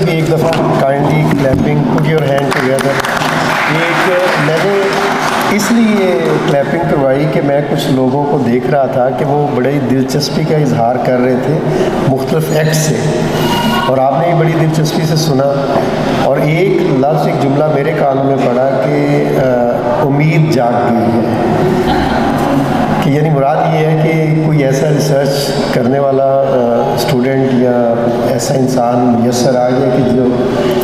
एक दफ़ा kindly clapping, put your hand together. मैंने इसलिए क्लैपिंग करवाई कि मैं कुछ लोगों को देख रहा था कि वो बड़ी दिलचस्पी का इजहार कर रहे थे मुख्तलिफ एक्ट से, और आपने भी बड़ी दिलचस्पी से सुना। और एक लफ्ज़, एक जुमला मेरे कानों में पड़ा कि उम्मीद जाग गई है, कि यानी मुराद ये है कि कोई ऐसा रिसर्च करने वाला स्टूडेंट या ऐसा इंसान मुयस्सर आ गया कि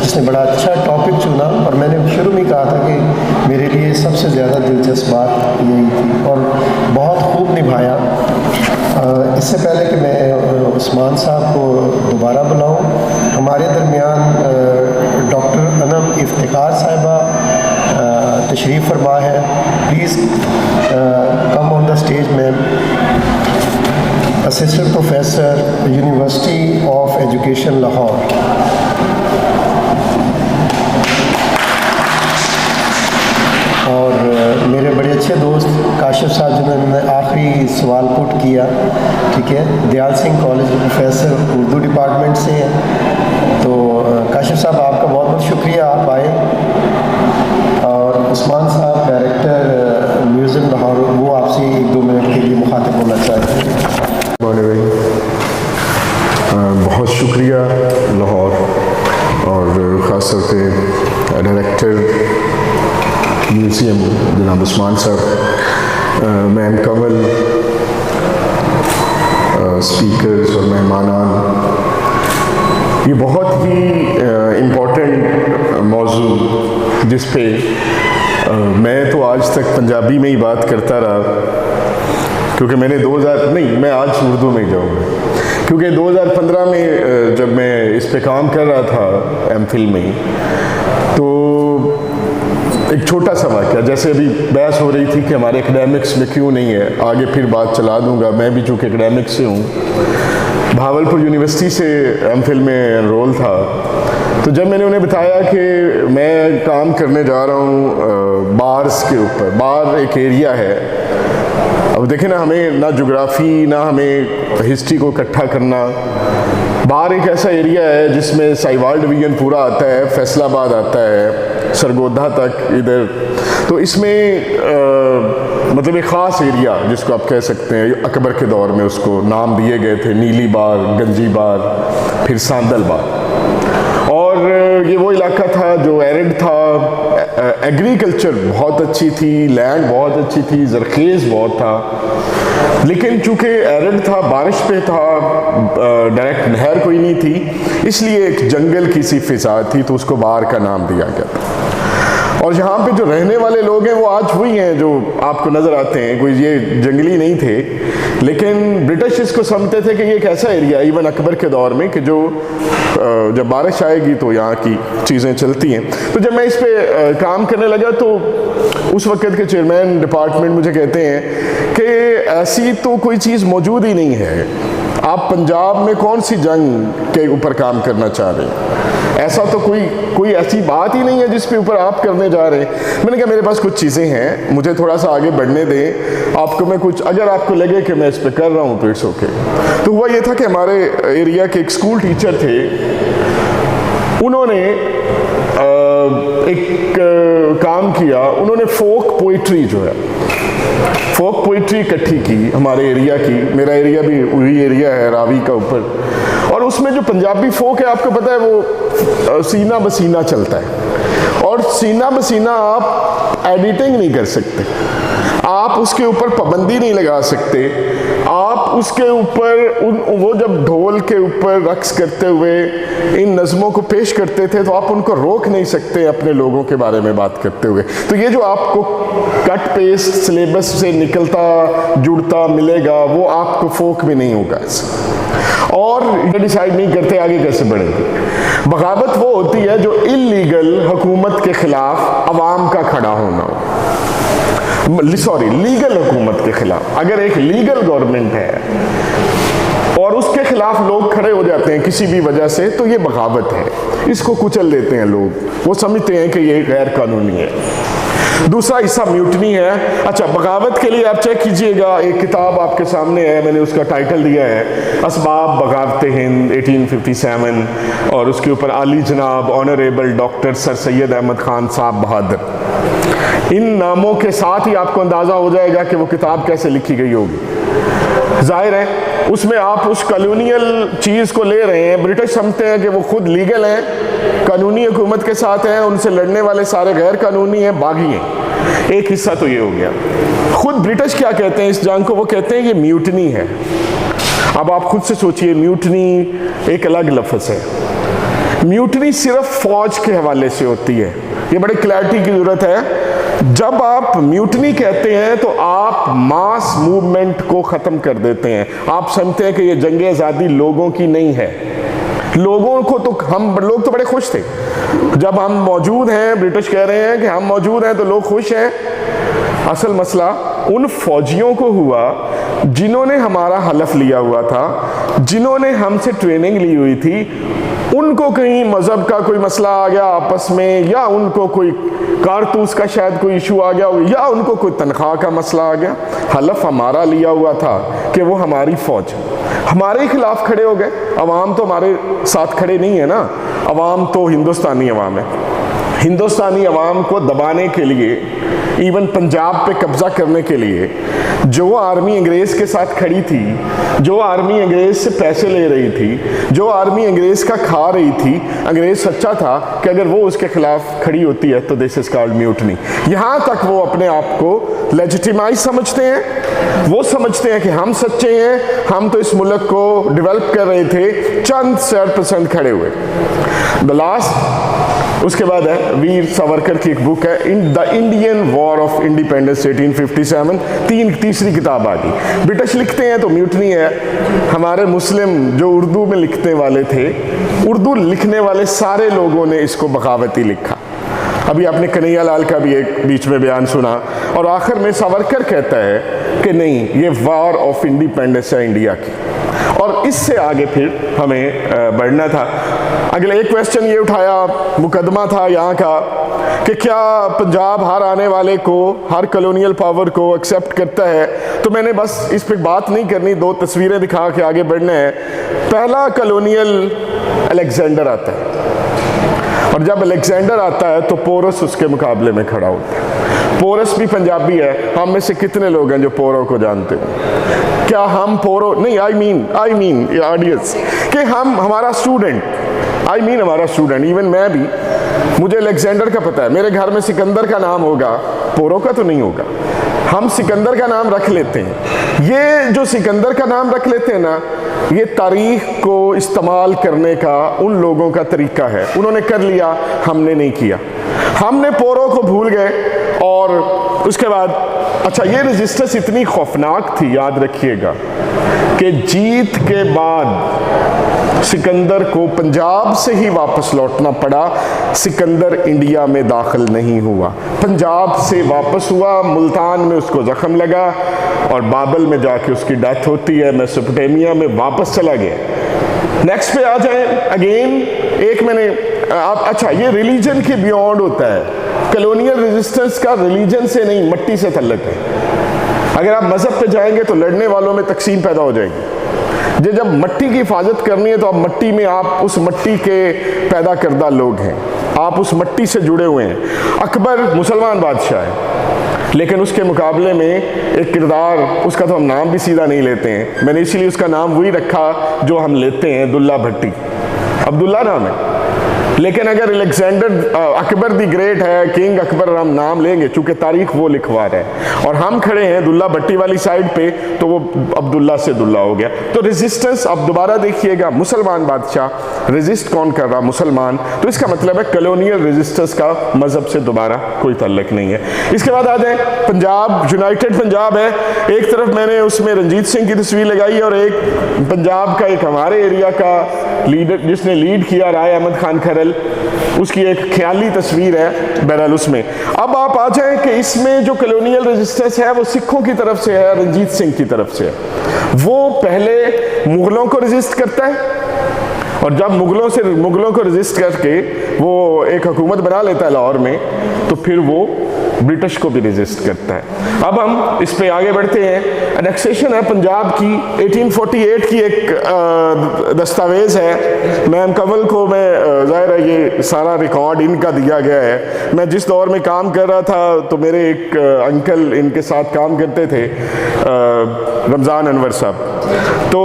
जिसने बड़ा अच्छा टॉपिक चुना। और मैंने शुरू में कहा था कि मेरे लिए सबसे ज़्यादा दिलचस्प बात यही थी और बहुत खूब निभाया। इससे पहले कि मैं उस्मान साहब को दोबारा बुलाऊं, हमारे दरमियान डॉक्टर अनम इफ्तिखार साहिबा तशरीफ़ फरमा है। Please come on the stage ma'am. Assistant professor, university of education Lahore. और मेरे बड़े अच्छे दोस्त काशिफ साहब जिन्होंने आखिरी सवाल पुट किया, ठीक है, दयाल सिंह कॉलेज के प्रोफेसर उर्दू डिपार्टमेंट से हैं। तो काशिफ साहब आपका बहुत बहुत शुक्रिया, आप आए। और उस्मान साहब डायरेक्टर म्यूज़ियम लाहौर, वो आपसे 1-2 मिनट के लिए मुखातिब होना चाहते हैं। बहुत शुक्रिया लाहौर और ख़ास तौर पे डायरेक्टर म्यूज़ियम जनाब उस्मान साहब, मैम कमल, स्पीकर्स और मेहमानान। ये बहुत ही इम्पोर्टेंट मौजू जिस पे मैं तो आज तक पंजाबी में ही बात करता रहा, क्योंकि मैं आज उर्दू में जाऊँगा, क्योंकि 2015 में जब मैं इस पे काम कर रहा था एमफिल में, तो एक छोटा सा वाक़या, जैसे अभी बहस हो रही थी कि हमारे एकेडमिक्स में क्यों नहीं है, आगे फिर बात चला दूंगा। मैं भी चूँकि एकेडमिक्स से हूँ, भावलपुर यूनिवर्सिटी से एमफिल में एनरोल था। तो जब मैंने उन्हें बताया कि मैं काम करने जा रहा हूँ बार्स के ऊपर, बार एक एरिया है, अब देखें ना, हमें ना ज्योग्राफी ना हमें हिस्ट्री को इकट्ठा करना। बार एक ऐसा एरिया है जिसमें साहिवाल डिवीज़न पूरा आता है, फैसलाबाद आता है, सरगोधा तक इधर। तो इसमें मतलब एक ख़ास एरिया जिसको आप कह सकते हैं, अकबर के दौर में उसको नाम दिए गए थे, नीली बार, गंजी बार, फिर सांदल बार। और ये वो इलाका था जो एरिड था, एग्रीकल्चर बहुत अच्छी थी, लैंड बहुत अच्छी थी, ज़रखेज़ बहुत था, लेकिन चूँकि एरिड था, बारिश पे था, डायरेक्ट नहर कोई नहीं थी, इसलिए एक जंगल की सी फिजा थी, तो उसको बार का नाम दिया गया था। और यहाँ पे जो रहने वाले लोग हैं वो आज वही हैं जो आपको नज़र आते हैं, कोई ये जंगली नहीं थे, लेकिन ब्रिटिश इसको समझते थे कि ये एक ऐसा एरिया, इवन अकबर के दौर में, कि जो जब बारिश आएगी तो यहाँ की चीज़ें चलती हैं। तो जब मैं इस पे काम करने लगा तो उस वक्त के चेयरमैन डिपार्टमेंट मुझे कहते हैं कि ऐसी तो कोई चीज़ मौजूद ही नहीं है, आप पंजाब में कौन सी जंग के ऊपर काम करना चाह रहे हैं, ऐसा तो कोई ऐसी बात ही नहीं है जिस पे ऊपर आप करने जा रहे हैं। मैंने कहा मेरे पास कुछ चीज़ें हैं, मुझे थोड़ा सा आगे बढ़ने दें, आपको मैं कुछ, अगर आपको लगे कि मैं इस पे कर रहा हूँ तो इट्स ओके। तो हुआ ये था कि हमारे एरिया के एक स्कूल टीचर थे, उन्होंने एक काम किया, उन्होंने फोक पोइट्री जो है, फोक पोइट्री इकट्ठी की हमारे एरिया की। मेरा एरिया भी वही एरिया है रावी का ऊपर, और उसमें जो पंजाबी फोक है आपको पता है वो सीना बसीना चलता है, और सीना बसीना आप एडिटिंग नहीं कर सकते, आप उसके ऊपर पाबंदी नहीं लगा सकते, आप उसके ऊपर वो जब ढोल के ऊपर रक्स करते हुए इन नज़मों को पेश करते थे तो आप उनको रोक नहीं सकते अपने लोगों के बारे में बात करते हुए। तो ये जो आपको कट पेस्ट सिलेबस से निकलता जुड़ता मिलेगा वो आपको फोक में नहीं होगा ऐसा, और ये डिसाइड नहीं करते आगे कैसे बढ़ेंगे। बगावत वो होती है जो इल्लीगल हुकूमत के खिलाफ अवाम का खड़ा होना, लीगल हुकूमत के खिलाफ। अगर एक लीगल गवर्नमेंट है और उसके खिलाफ लोग खड़े हो जाते हैं किसी भी वजह से, तो ये बगावत है, इसको कुचल देते हैं लोग, वो समझते हैं कि ये गैर कानूनी है। दूसरा हिस्सा म्यूटनी है। अच्छा, बगावत के लिए आप चेक कीजिएगा, एक किताब आपके सामने है, मैंने उसका टाइटल दिया है असबाब बगावत हिंद 1857, और उसके ऊपर आली जनाब honourable doctor sir Syed Ahmad Khan साहब बहादुर। इन नामों के साथ ही आपको अंदाज़ा हो जाएगा कि वो किताब कैसे लिखी गई होगी। जाहिर है उसमें आप उस कॉलोनियल चीज़ को ले रहे हैं। ब्रिटिश समझते हैं कि वो खुद लीगल हैं, कानूनी हुकूमत के साथ हैं, उनसे लड़ने वाले सारे गैर कानूनी हैं, बागी हैं। एक हिस्सा तो ये हो गया। खुद ब्रिटिश क्या कहते हैं इस जंग को? वो कहते हैं कि म्यूटनी है। अब आप खुद से सोचिए, म्यूटनी एक अलग लफ्ज़ है। म्यूटनी सिर्फ फौज के हवाले से होती है, ये बड़ी क्लैरिटी की ज़रूरत है। जब आप म्यूटनी कहते हैं तो आप मास मूवमेंट को ख़त्म कर देते हैं। आप समझते हैं कि ये जंग आज़ादी लोगों की नहीं है। लोगों को तो हम लोग तो बड़े खुश थे जब हम मौजूद हैं। ब्रिटिश कह रहे हैं कि हम मौजूद हैं तो लोग खुश हैं। असल मसला उन फौजियों को हुआ जिन्होंने हमारा हलफ लिया हुआ था, जिन्होंने हमसे ट्रेनिंग ली हुई थी। उनको कहीं मज़हब का कोई मसला आ गया आपस में, या उनको कोई कारतूस का शायद कोई इशू आ गया, या उनको कोई तनख्वाह का मसला आ गया। हलफ हमारा लिया हुआ था कि वो हमारी फ़ौज हमारे खिलाफ खड़े हो गए। अवाम तो हमारे साथ खड़े नहीं है ना, अवाम तो हिंदुस्तानी अवाम है। हिंदुस्तानी अवाम को दबाने के लिए, इवन पंजाब पे कब्ज़ा करने के लिए जो आर्मी अंग्रेज़ के साथ खड़ी थी, जो आर्मी अंग्रेज़ से पैसे ले रही थी, जो आर्मी अंग्रेज़ का खा रही थी, अंग्रेज़ सच्चा था कि अगर वो उसके खिलाफ खड़ी होती है तो दिस इज़ कॉल्ड म्यूटनी। यहाँ तक वो अपने आप को लेजिटिमाइज समझते हैं। वो समझते हैं कि हम सच्चे हैं, हम तो इस मुल्क को डेवलप कर रहे थे, चंद 4% खड़े हुए। द लास्ट, उसके बाद है वीर सावरकर की एक बुक है the Indian war of independence 1857, तीसरी किताब आ गई। ब्रिटिश लिखते हैं तो म्यूटनी है। हमारे मुस्लिम जो उर्दू में लिखने वाले थे, उर्दू लिखने वाले सारे लोगों ने इसको बगावती लिखा। अभी आपने कन्हैया लाल का भी एक बीच में बयान सुना, और आखिर में सावरकर कहता है कि नहीं, ये वॉर ऑफ इंडिपेंडेंस है इंडिया की, और इससे आगे फिर हमें बढ़ना था। अगले एक क्वेश्चन ये उठाया, मुकदमा था यहाँ का कि क्या पंजाब हर आने वाले को, हर कॉलोनियल पावर को एक्सेप्ट करता है। तो मैंने बस इस पर बात नहीं करनी, दो तस्वीरें दिखा के आगे बढ़ना है। पहला कॉलोनियल अलेक्जेंडर आता है, और जब अलेक्जेंडर आता है तो पोरस उसके मुकाबले में खड़ा होता है। पोरस भी पंजाबी है। हम में से कितने लोग हैं जो पोरो को जानते हैं? क्या हम पोरो नहीं, आई मीन ऑडियंस, कि हमारा स्टूडेंट, हमारा स्टूडेंट, इवन मैं भी, मुझे अलेक्जेंडर का पता है। मेरे घर में सिकंदर का नाम होगा, पोरो का तो नहीं होगा। हम सिकंदर का नाम रख लेते हैं। ये जो सिकंदर का नाम रख लेते हैं ना, ये तारीख को इस्तेमाल करने का उन लोगों का तरीका है। उन्होंने कर लिया, हमने नहीं किया। हमने पोरो को भूल गए। और उसके बाद अच्छा, ये रेजिस्टेंस इतनी खौफनाक थी, याद रखिएगा, कि जीत के बाद सिकंदर को पंजाब से ही वापस लौटना पड़ा। सिकंदर इंडिया में दाखिल नहीं हुआ, पंजाब से वापस हुआ। मुल्तान में उसको जख्म लगा और बाबल में जाके उसकी डेथ होती है। मेसोपोटामिया में वापस चला गया। नेक्स्ट पे आ जाए अगेन, एक मैंने अच्छा, ये रिलीजन के बियॉन्ड होता है। कॉलोनियल रेजिस्टेंस का रिलीजन से नहीं, मट्टी से तल्लक है। अगर आप मजहब पे जाएंगे तो लड़ने वालों में तकसीम पैदा हो जाएगी। जब मट्टी की हिफाजत करनी है तो आप मट्टी में, आप उस मट्टी के पैदा करदा लोग हैं, आप उस मट्टी से जुड़े हुए हैं। अकबर मुसलमान बादशाह है, लेकिन उसके मुकाबले में एक किरदार, उसका तो हम नाम भी सीधा नहीं लेते हैं। मैंने इसीलिए उसका नाम वही रखा जो हम लेते हैं, दुल्ला भट्टी। अब्दुल्ला नाम है, लेकिन अगर अलेक्जेंडर अकबर दी ग्रेट है, किंग अकबर हम नाम लेंगे, चूंकि तारीख वो लिखवा रहे हैं और हम खड़े हैं दुल्ला भट्टी वाली साइड पे, तो वो अब्दुल्ला से दुल्ला हो गया। तो रेजिस्टेंस आप दोबारा देखिएगा, मुसलमान बादशाह, रेजिस्ट कौन कर रहा? मुसलमान। तो इसका मतलब है कॉलोनियल रेजिस्टेंस का मजहब से दोबारा कोई ताल्लुक नहीं है। इसके बाद आ जाए पंजाब, यूनाइटेड पंजाब है। एक तरफ मैंने उसमें रंजीत सिंह की तस्वीर लगाई, और एक पंजाब का, एक हमारे एरिया का लीडर जिसने लीड किया, राय अहमद खान खरल, उसकी एक ख्याली तस्वीर है बहरहाल उसमें। अब आप आ जाएं कि इसमें जो कॉलोनियल रेजिस्टेंस है वो सिखों की तरफ से है, रंजीत सिंह की तरफ से है। वो पहले मुगलों को रेजिस्ट करता है, और जब मुगलों को रेजिस्ट करके वो एक हुकूमत बना लेता है लाहौर में, तो फिर वो ब्रिटिश को भी रेजिस्ट करता है। अब हम इस पे आगे बढ़ते हैं। एनेक्सेशन है पंजाब की 1848 की एक दस्तावेज़ है। मैम कंवल को मैं ज़ाहिर है ये सारा रिकॉर्ड इनका दिया गया है। मैं जिस दौर में काम कर रहा था तो मेरे एक अंकल इनके साथ काम करते थे, रमज़ान अनवर साहब, तो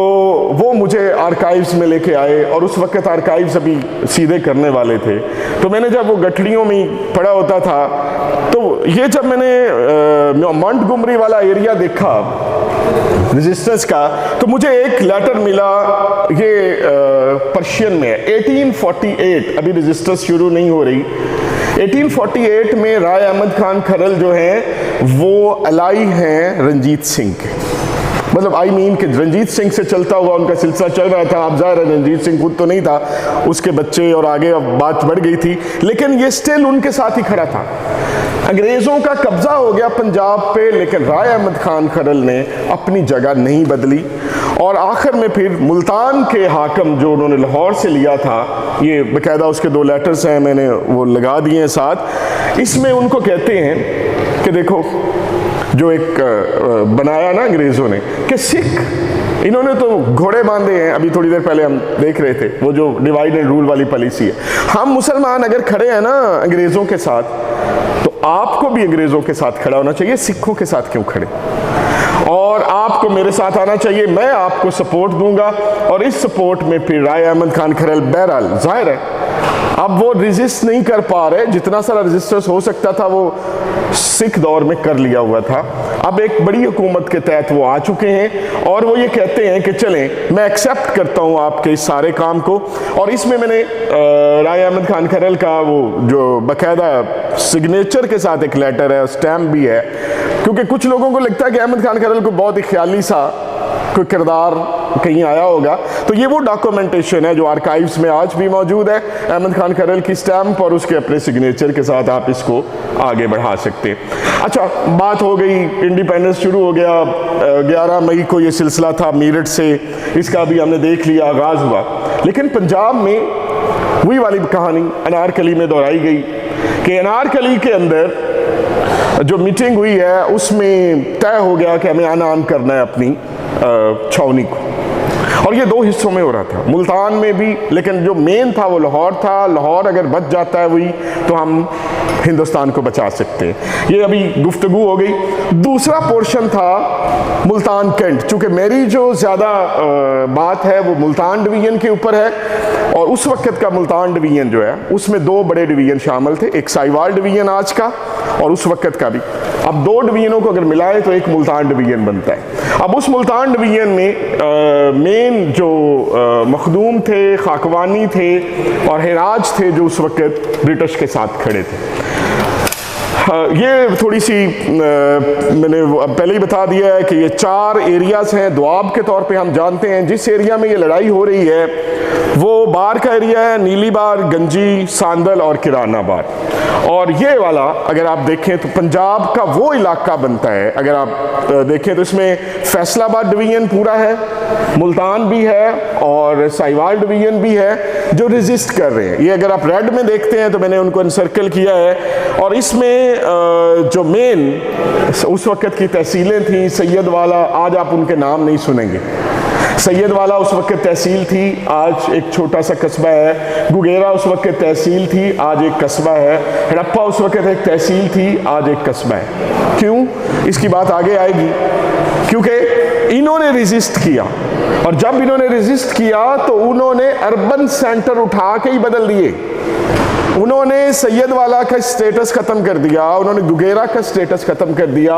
वो मुझे आर्काइव्स में लेके आए और उस वक्त आर्काइव्स अभी सीधे करने वाले थे। तो मैंने जब वो गठड़ियों में पढ़ा होता था तो ये जब मैंने मॉन्टगोमरी वाला एरिया देखा रेजिस्टेंस का, तो मुझे एक लेटर मिला, ये पर्शियन में है। 1848 अभी रेजिस्टेंस शुरू नहीं हो रही। 1848 में राय अहमद खान खरल जो हैं वो अलाई हैं रंजीत सिंह के, मतलब आई मीन कि रंजीत सिंह से चलता हुआ उनका सिलसिला चल रहा था। अब ज़ाहिर है रंजीत सिंह खुद तो नहीं था, उसके बच्चे और आगे अब बात बढ़ गई थी, लेकिन ये स्टिल उनके साथ ही खड़ा था। अंग्रेज़ों का कब्जा हो गया पंजाब पे, लेकिन राय अहमद खान खरल ने अपनी जगह नहीं बदली और आखिर में फिर मुल्तान के हाकम जो उन्होंने लाहौर से लिया था, ये बाकायदा उसके 2 लेटर्स हैं, मैंने वो लगा दिए हैं साथ। इसमें उनको कहते हैं कि देखो जो एक बनाया ना अंग्रेज़ों ने कि सिख, इन्होंने तो घोड़े बांधे हैं। अभी थोड़ी देर पहले हम देख रहे थे वो जो डिवाइड एंड रूल वाली पॉलिसी है। हम मुसलमान अगर खड़े हैं ना अंग्रेज़ों के साथ, तो आपको भी अंग्रेज़ों के साथ खड़ा होना चाहिए, सिखों के साथ क्यों खड़े? और आपको मेरे साथ आना चाहिए, मैं आपको सपोर्ट दूंगा। और इस सपोर्ट में फिर राय अहमद खान खरल, बहरहाल जाहिर है अब वो रेजिस्ट नहीं कर पा रहे, जितना सारा रेजिस्टेंस हो सकता था वो सिख दौर में कर लिया हुआ था। अब एक बड़ी हुकूमत के तहत वो आ चुके हैं और वो ये कहते हैं कि चलें मैं एक्सेप्ट करता हूँ आपके इस सारे काम को। और इसमें मैंने राय अहमद खान खरल का वो जो बाकायदा सिग्नेचर के साथ एक लेटर है, स्टैम्प भी है, क्योंकि कुछ लोगों को लगता है कि अहमद खान खरल को बहुत ही ख्याली सा कोई किरदार कहीं आया होगा। तो ये वो डॉक्यूमेंटेशन है जो आर्काइव्स में आज भी मौजूद है, अहमद खान खरल की स्टैम्प और उसके अपने सिग्नेचर के साथ आप इसको आगे बढ़ा सकते हैं। अच्छा, बात हो गई, इंडिपेंडेंस शुरू हो गया, 11 मई को ये सिलसिला था मेरठ से, इसका भी हमने देख लिया, आगाज़ हुआ। लेकिन पंजाब में वही वाली कहानी अनारकली में दोहराई गई कि अनारकली के अंदर जो मीटिंग हुई है उसमें तय हो गया कि हमें अनाम करना है अपनी छावनी को, और ये 2 हिस्सों में हो रहा था, मुल्तान में भी, लेकिन जो मेन था वो लाहौर था। लाहौर अगर बच जाता है वही, तो हम हिंदुस्तान को बचा सकते हैं। ये अभी गुफ्तगू हो गई। दूसरा पोर्शन था मुल्तान कैंट, चूँकि मेरी जो ज़्यादा बात है वो मुल्तान डिवीज़न के ऊपर है, और उस वक्त का मुल्तान डिवीज़न जो है उसमें 2 बड़े डिवीज़न शामिल थे, एक साहिवाल डिवीज़न आज का और उस वक्त का भी। अब 2 डिवीज़नों को अगर मिलाएं तो एक मुल्तान डिवीज़न बनता है। अब उस मुल्तान डिवीज़न में मेन जो मखदूम थे, खाकवानी थे और हिराज थे जो उस वक्त ब्रिटिश के साथ खड़े थे। ये थोड़ी सी मैंने पहले ही बता दिया है कि ये 4 एरियाज़ हैं। दुआब के तौर पे हम जानते हैं जिस एरिया में ये लड़ाई हो रही है वो बार का एरिया है, नीली बार, गंजी, सांदल और किराना बार। और ये वाला अगर आप देखें तो पंजाब का वो इलाका बनता है। अगर आप देखें तो इसमें फैसलाबाद डिवीज़न पूरा है, मुल्तान भी है और साहिवाल डिवीज़न भी है जो रेजिस्ट कर रहे हैं। ये अगर आप रेड में देखते हैं तो मैंने उनको इनसर्कल किया है। और इसमें जो मेन उस वक्त की तहसीलें थी, सैयद वाला, आज आप उनके नाम नहीं सुनेंगे। सैयद वाला उस वक्त तहसील थी, आज एक छोटा सा कस्बा है। गुगेरा उस वक्त तहसील थी, आज एक कस्बा है। हड़प्पा उस वक्त एक तहसील थी, आज एक कस्बा है। क्यों? इसकी बात आगे आएगी। क्योंकि इन्होंने रेजिस्ट किया, और जब इन्होंने रेजिस्ट किया तो उन्होंने अर्बन सेंटर उठा के ही बदल दिए। उन्होंने सैयद वाला का स्टेटस ख़त्म कर दिया, उन्होंने गुगेरा का स्टेटस ख़त्म कर दिया,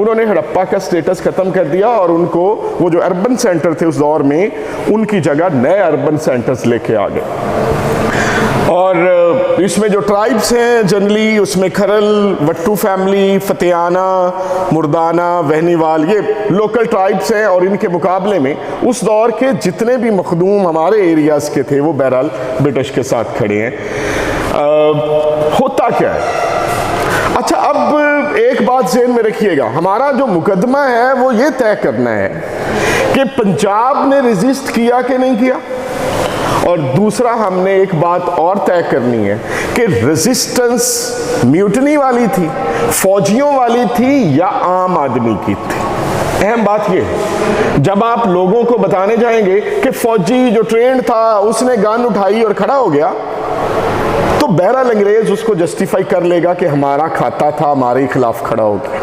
उन्होंने हड़प्पा का स्टेटस ख़त्म कर दिया, और उनको वो जो अर्बन सेंटर थे उस दौर में उनकी जगह नए अर्बन सेंटर्स लेके आ गए। और इसमें जो ट्राइब्स हैं जनरली, उसमें खरल, वट्टू फैमिली, फतेहाना, मुर्दाना, वहनीवाल, ये लोकल ट्राइब्स हैं। और इनके मुकाबले में उस दौर के जितने भी मखदूम हमारे एरियाज़ के थे वो बहरहाल ब्रिटिश के साथ खड़े हैं। होता क्या है? अच्छा, अब एक बात ज़हन में रखिएगा, हमारा जो मुकदमा है वो ये तय करना है कि पंजाब ने रेजिस्ट किया कि नहीं किया। और दूसरा हमने एक बात और तय करनी है कि रेजिस्टेंस म्यूटनी वाली थी, फौजियों वाली थी, या आम आदमी की थी। अहम बात यह है, जब आप लोगों को बताने जाएंगे कि फौजी जो ट्रेंड था उसने गन उठाई और खड़ा हो गया, तो बहरहाल अंग्रेज उसको जस्टिफाई कर लेगा कि हमारा खाता था, हमारे खिलाफ खड़ा हो गया।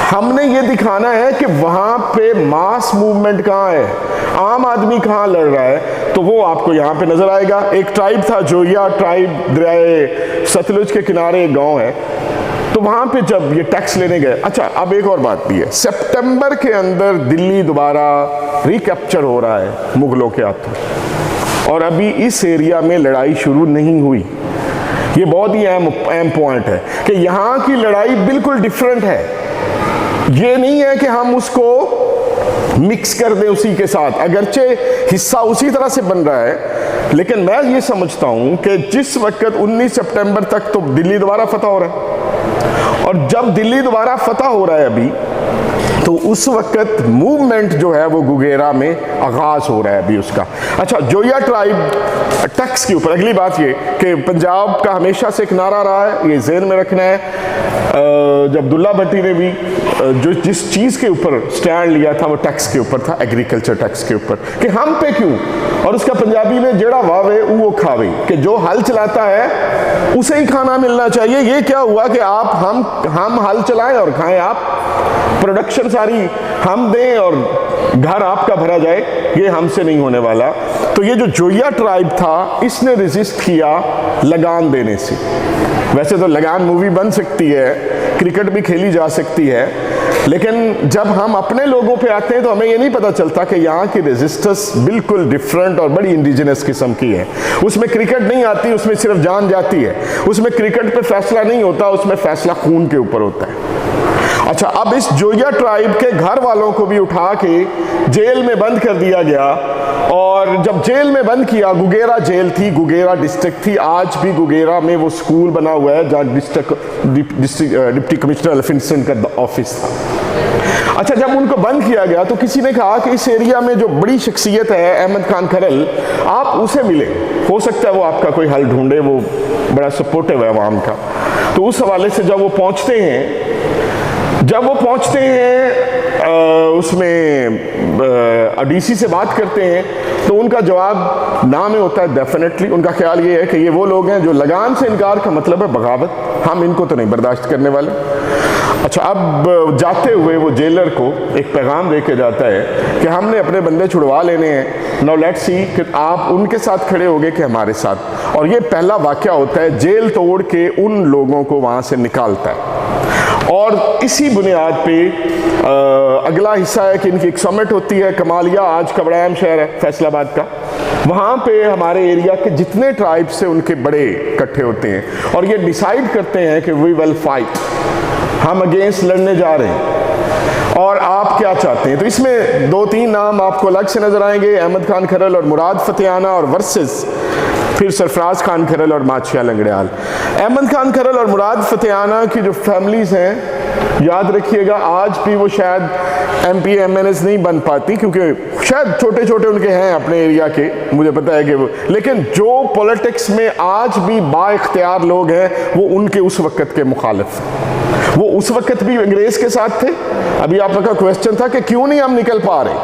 हमने ये दिखाना है कि वहां पे मास मूवमेंट कहां है, आम आदमी कहां लड़ रहा है, तो वो आपको यहां पे नजर आएगा। एक ट्राइब था, जोया ट्राइब, दरियाए सतलुज के किनारे एक गांव है, तो वहां पे जब ये टैक्स लेने गए। अच्छा, अब एक और बात भी है, सितंबर के अंदर दिल्ली दोबारा रिकैप्चर हो रहा है मुगलों के हाथों, और अभी इस एरिया में लड़ाई शुरू नहीं हुई। ये बहुत ही अहम पॉइंट है कि यहाँ की लड़ाई बिल्कुल डिफरेंट है। ये नहीं है कि हम उसको मिक्स कर दें उसी के साथ, अगरचे हिस्सा उसी तरह से बन रहा है, लेकिन मैं ये समझता हूं कि जिस वक्त 19 सितंबर तक तो दिल्ली दोबारा फतह हो रहा है, और जब दिल्ली दोबारा फतह हो रहा है अभी, तो उस वक्त मूवमेंट जो है वो गुगेरा में आगाज हो रहा है अभी उसका। अच्छा, जोया ट्राइब टैक्स के ऊपर अगली बात ये कि पंजाब का हमेशा से एक नारा रहा है, ये ज़हन में रखना है। जब अब्दुल्ला भट्टी ने भी जो जिस चीज़ के ऊपर स्टैंड लिया था वो टैक्स के ऊपर था, एग्रीकल्चर टैक्स के ऊपर, कि हम पे क्यों, और उसका पंजाबी में जेड़ा वावे वो खावे, कि जो हल चलाता है उसे ही खाना मिलना चाहिए। ये क्या हुआ कि आप हम हल चलाएं और खाएं आप, प्रोडक्शन सारी हम दें और घर आपका भरा जाए, ये हमसे नहीं होने वाला। तो ये जो जोया ट्राइब था, इसने रेजिस्ट किया लगान देने से। वैसे तो लगान मूवी बन सकती है, क्रिकेट भी खेली जा सकती है, लेकिन जब हम अपने लोगों पे आते हैं तो हमें ये नहीं पता चलता कि यहाँ की रेजिस्टेंस बिल्कुल डिफरेंट और बड़ी इंडिजिनस किस्म की है। उसमें क्रिकेट नहीं आती, उसमें सिर्फ जान जाती है। उसमें क्रिकेट पे फैसला नहीं होता, उसमें फैसला खून के ऊपर होता है। अच्छा, अब इस जोया ट्राइब के घर वालों को भी उठा के जेल में बंद कर दिया गया, और जब जेल में बंद किया, गुगेरा जेल थी, गुगेरा डिस्ट्रिक्ट थी, आज भी गुगेरा में वो स्कूल बना हुआ है जहाँ डिप्टी कमिश्नर एलिफेंटसन का ऑफिस था। अच्छा, जब उनको बंद किया गया तो किसी ने कहा कि इस एरिया में जो बड़ी शख्सियत है अहमद खान खरल, आप उसे मिले, हो सकता है वो आपका कोई हल ढूंढे, वो बड़ा सपोर्टिव है अवाम का। तो उस हवाले से जब वो पहुंचते हैं उसमें डीसी से बात करते हैं, तो उनका जवाब ना में होता है डेफिनेटली। उनका ख्याल ये है कि ये वो लोग हैं जो लगान से इनकार का मतलब है बगावत, हम इनको तो नहीं बर्दाश्त करने वाले। अच्छा, अब जाते हुए वो जेलर को एक पैगाम दे के जाता है कि हमने अपने बंदे छुड़वा लेने हैं, नाउ लेट्स सी कि आप उनके साथ खड़े होगे कि हमारे साथ। और ये पहला वाकया होता है, जेल तोड़ के उन लोगों को वहाँ से निकालता है। और इसी बुनियाद पे अगला हिस्सा है कि इनकी एक समिट होती है कमालिया, आज का बड़ा अहम शहर है फैसलाबाद का। वहाँ पे हमारे एरिया के जितने ट्राइब से उनके बड़े इकट्ठे होते हैं, और ये डिसाइड करते हैं कि वी विल फाइट, हम अगेंस्ट लड़ने जा रहे हैं, और आप क्या चाहते हैं। तो इसमें 2-3 नाम आपको अलग से नजर आएंगे, अहमद खान खरल और मुराद फतेहाना, और वर्सेस फिर सरफराज खान खरल और माचिया लंगड़ियाल। अहमद खान खरल और मुराद फतेहाना की जो फैमिलीज हैं, याद रखिएगा आज भी वो शायद MP MNS नहीं बन पाती, क्योंकि शायद छोटे छोटे उनके हैं अपने एरिया के, मुझे पता है कि वो, लेकिन जो पॉलिटिक्स में आज भी बाइख्तियार लोग हैं वो उनके उस वक्त के मुखालिफ हैं। वो उस वक्त भी अंग्रेज के साथ थे। अभी आपका क्वेश्चन था कि क्यों नहीं हम निकल पा रहे,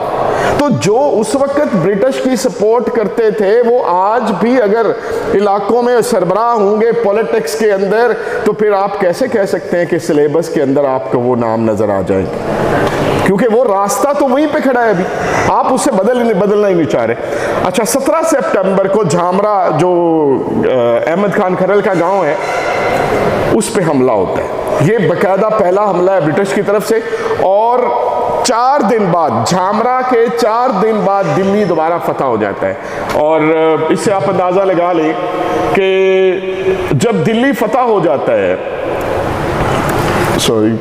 तो जो उस वक्त ब्रिटिश की सपोर्ट करते थे वो आज भी अगर इलाकों में सरबराह होंगे पॉलिटिक्स के अंदर, तो फिर आप कैसे कह सकते हैं कि सिलेबस के अंदर आपको वो नाम नजर आ जाएंगे, क्योंकि वो रास्ता तो वहीं पे खड़ा है, अभी आप उससे बदलना ही नहीं चाह रहे। अच्छा, 17 सितंबर को झामरा जो अहमद खान खरल का गांव है उस पे हमला होता है। ये बाकायदा पहला हमला है ब्रिटिश की तरफ से, और 4 दिन बाद, झामरा के 4 दिन बाद दिल्ली दोबारा फतह हो जाता है। और इससे आप अंदाजा लगा लें कि जब दिल्ली फतह हो जाता है, सॉरी,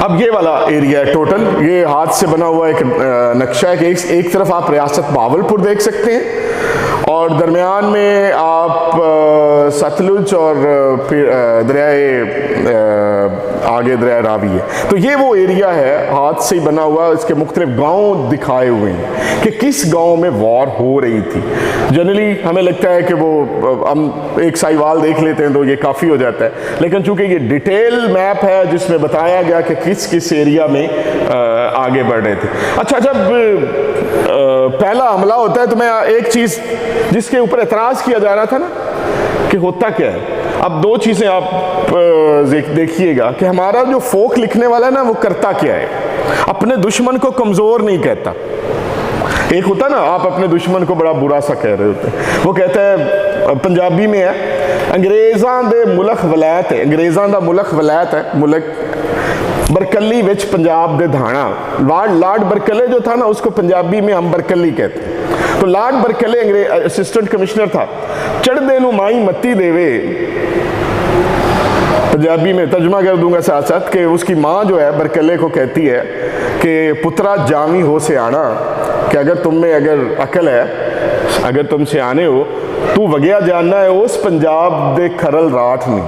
अब ये वाला एरिया है टोटल, ये हाथ से बना हुआ एक नक्शा है कि एक तरफ आप रियासत बावलपुर देख सकते हैं, और दरमियान में आप सतलुज और फिर दरियाए आगे दरिया रावी है। तो ये वो एरिया है हाथ से ही बना हुआ, इसके मुख्तलिफ गांव दिखाए हुए हैं कि किस गांव में वॉर हो रही थी। जनरली हमें लगता है कि वो हम एक साहिवाल देख लेते हैं तो ये काफ़ी हो जाता है, लेकिन चूंकि ये डिटेल मैप है जिसमें बताया गया कि किस किस एरिया में आगे बढ़ रहे थे। अच्छा, जब पहला हमला होता है तो मैं एक चीज़ जिसके ऊपर एतराज़ किया जा रहा था ना कि होता क्या है, अब दो चीज़ें आप देखिएगा कि हमारा जो फोक लिखने वाला है ना वो करता क्या है, अपने दुश्मन को कमज़ोर नहीं कहता। एक होता ना आप अपने दुश्मन को बड़ा बुरा सा कह रहे होते हैं, वो कहता है पंजाबी में है अंग्रेज़ां दे मुल्क वलैत है, अंग्रेज़ां दा मुल्क वलैत है, मुल्क बरकली विच पंजाब दे धाना। लॉर्ड बरकले जो था ना उसको पंजाबी में हम बरकली कहते हैं। तो लॉर्ड बरकले असिस्टेंट कमिश्नर था, चढ़दे नू माई मत्ती देवे, पंजाबी में तर्जुमा कर दूंगा साथ साथ कि उसकी माँ जो है बरकले को कहती है कि पुत्रा जामी हो से आना, कि अगर तुम में अगर अकल है, अगर तुम से आने हो तू वगैया जानना है उस पंजाब दे खरल राठ में,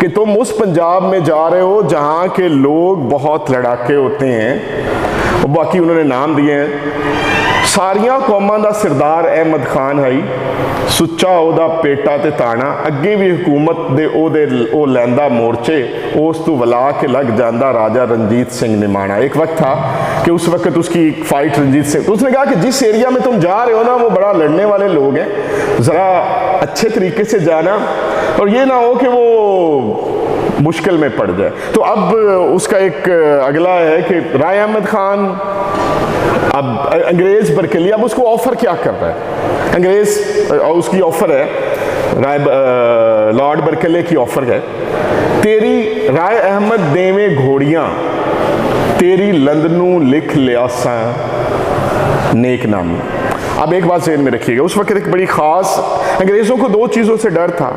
कि तुम उस पंजाब में जा रहे हो जहाँ के लोग बहुत लड़ाके होते हैं। और बाकी उन्होंने नाम दिए हैं, सारिया कौमां दा सरदार अहमद खान है, सुच्चा ओदा पेटा ते ताना, अगे भी हुकूमत दे ओ लैंदा मोर्चे, उस तू वला के लग जांदा राजा रंजीत सिंह निमाना। एक वक्त था कि उस वक्त उसकी फाइट रंजीत सिंह, तो उसने कहा कि जिस एरिया में तुम जा रहे हो ना वो बड़ा लड़ने वाले लोग हैं, ज़रा अच्छे तरीके से जाना और ये ना हो कि वो मुश्किल में पड़ जाए। तो अब उसका एक अगला है कि राय अहमद खान अब अंग्रेज़ बरकली अब उसको ऑफ़र क्या कर रहा है, अंग्रेज़ उसकी ऑफ़र है, लॉर्ड बरकले की ऑफ़र है, तेरी राय अहमद देवे घोड़ियाँ, तेरी लंदनू लिख लिया सा नेक नामी। अब एक बात ज़हन में रखिएगा, उस वक्त एक बड़ी ख़ास, अंग्रेज़ों को दो चीज़ों से डर था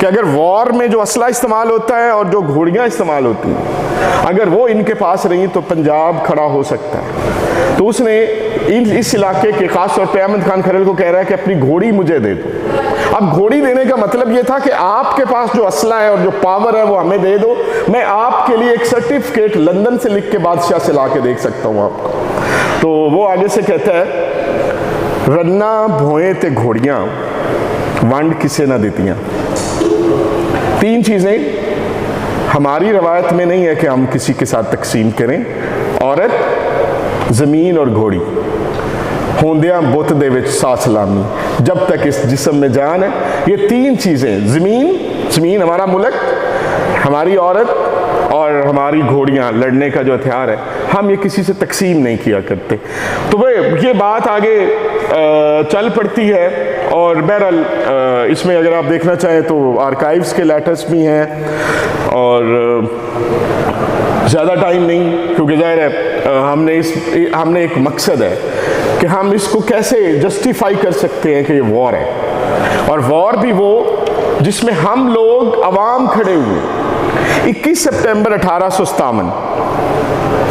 कि अगर वॉर में जो असला इस्तेमाल होता है और जो घोड़ियाँ इस्तेमाल होती हैं, अगर वो इनके पास रही तो पंजाब खड़ा हो सकता है। तो उसने इस इलाके के ख़ास तौर पे अहमद खान खरल को कह रहा है कि अपनी घोड़ी मुझे दे दो। अब घोड़ी देने का मतलब ये था कि आपके पास जो असला है और जो पावर है वो हमें दे दो, मैं आपके लिए एक सर्टिफिकेट लंदन से लिख के बादशाह से ला के देख सकता हूँ आपको। तो वो आगे से कहता है, रन्ना भोए ते घोड़ियाँ वंड किसे ना देतियाँ। तीन चीज़ें हमारी रवायत में नहीं है कि हम किसी के साथ तकसीम करें, औरत, ज़मीन और घोड़ी, होंदिया बुत दे विच सा सलामी, जब तक इस जिस्म में जान है। ये तीन चीज़ें, ज़मीन हमारा मुल्क, हमारी औरत और हमारी घोड़ियाँ, लड़ने का जो हथियार है, हम ये किसी से तकसीम नहीं किया करते। तो वह ये बात आगे चल पड़ती है और बहरहाल इसमें अगर आप देखना चाहें तो आर्काइव्स के लेटर्स भी हैं और ज़्यादा टाइम नहीं, क्योंकि ज़ाहिर है हमने एक मकसद है कि हम इसको कैसे जस्टिफाई कर सकते हैं कि ये वॉर है, और वॉर भी वो जिसमें हम लोग अवाम खड़े हुए। 21 सितंबर 1857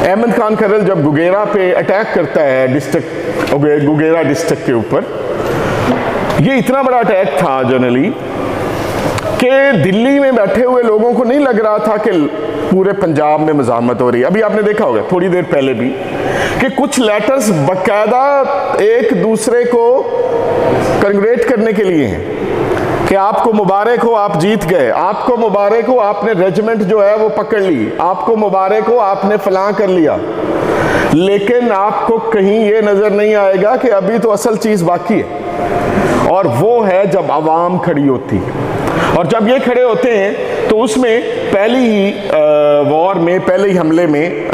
अहमद खान खरल जब गुगेरा पे अटैक करता है, गुगेरा डिस्ट्रिक्ट के ऊपर, ये इतना बड़ा अटैक था जनरली कि दिल्ली में बैठे हुए लोगों को नहीं लग रहा था कि पूरे पंजाब में मज़ाहमत हो रही है। अभी आपने देखा होगा थोड़ी देर पहले भी कि कुछ लेटर्स बाकायदा एक दूसरे को कंग्रेट करने के लिए हैं कि आपको मुबारक हो आप जीत गए, आपको मुबारक हो आपने रेजिमेंट जो है वो पकड़ ली, आपको मुबारक हो आपने फलां कर लिया। लेकिन आपको कहीं ये नज़र नहीं आएगा कि अभी तो असल चीज़ बाकी है, और वो है जब आवाम खड़ी होती है। और जब ये खड़े होते हैं तो उसमें पहली ही वॉर में, पहले ही हमले में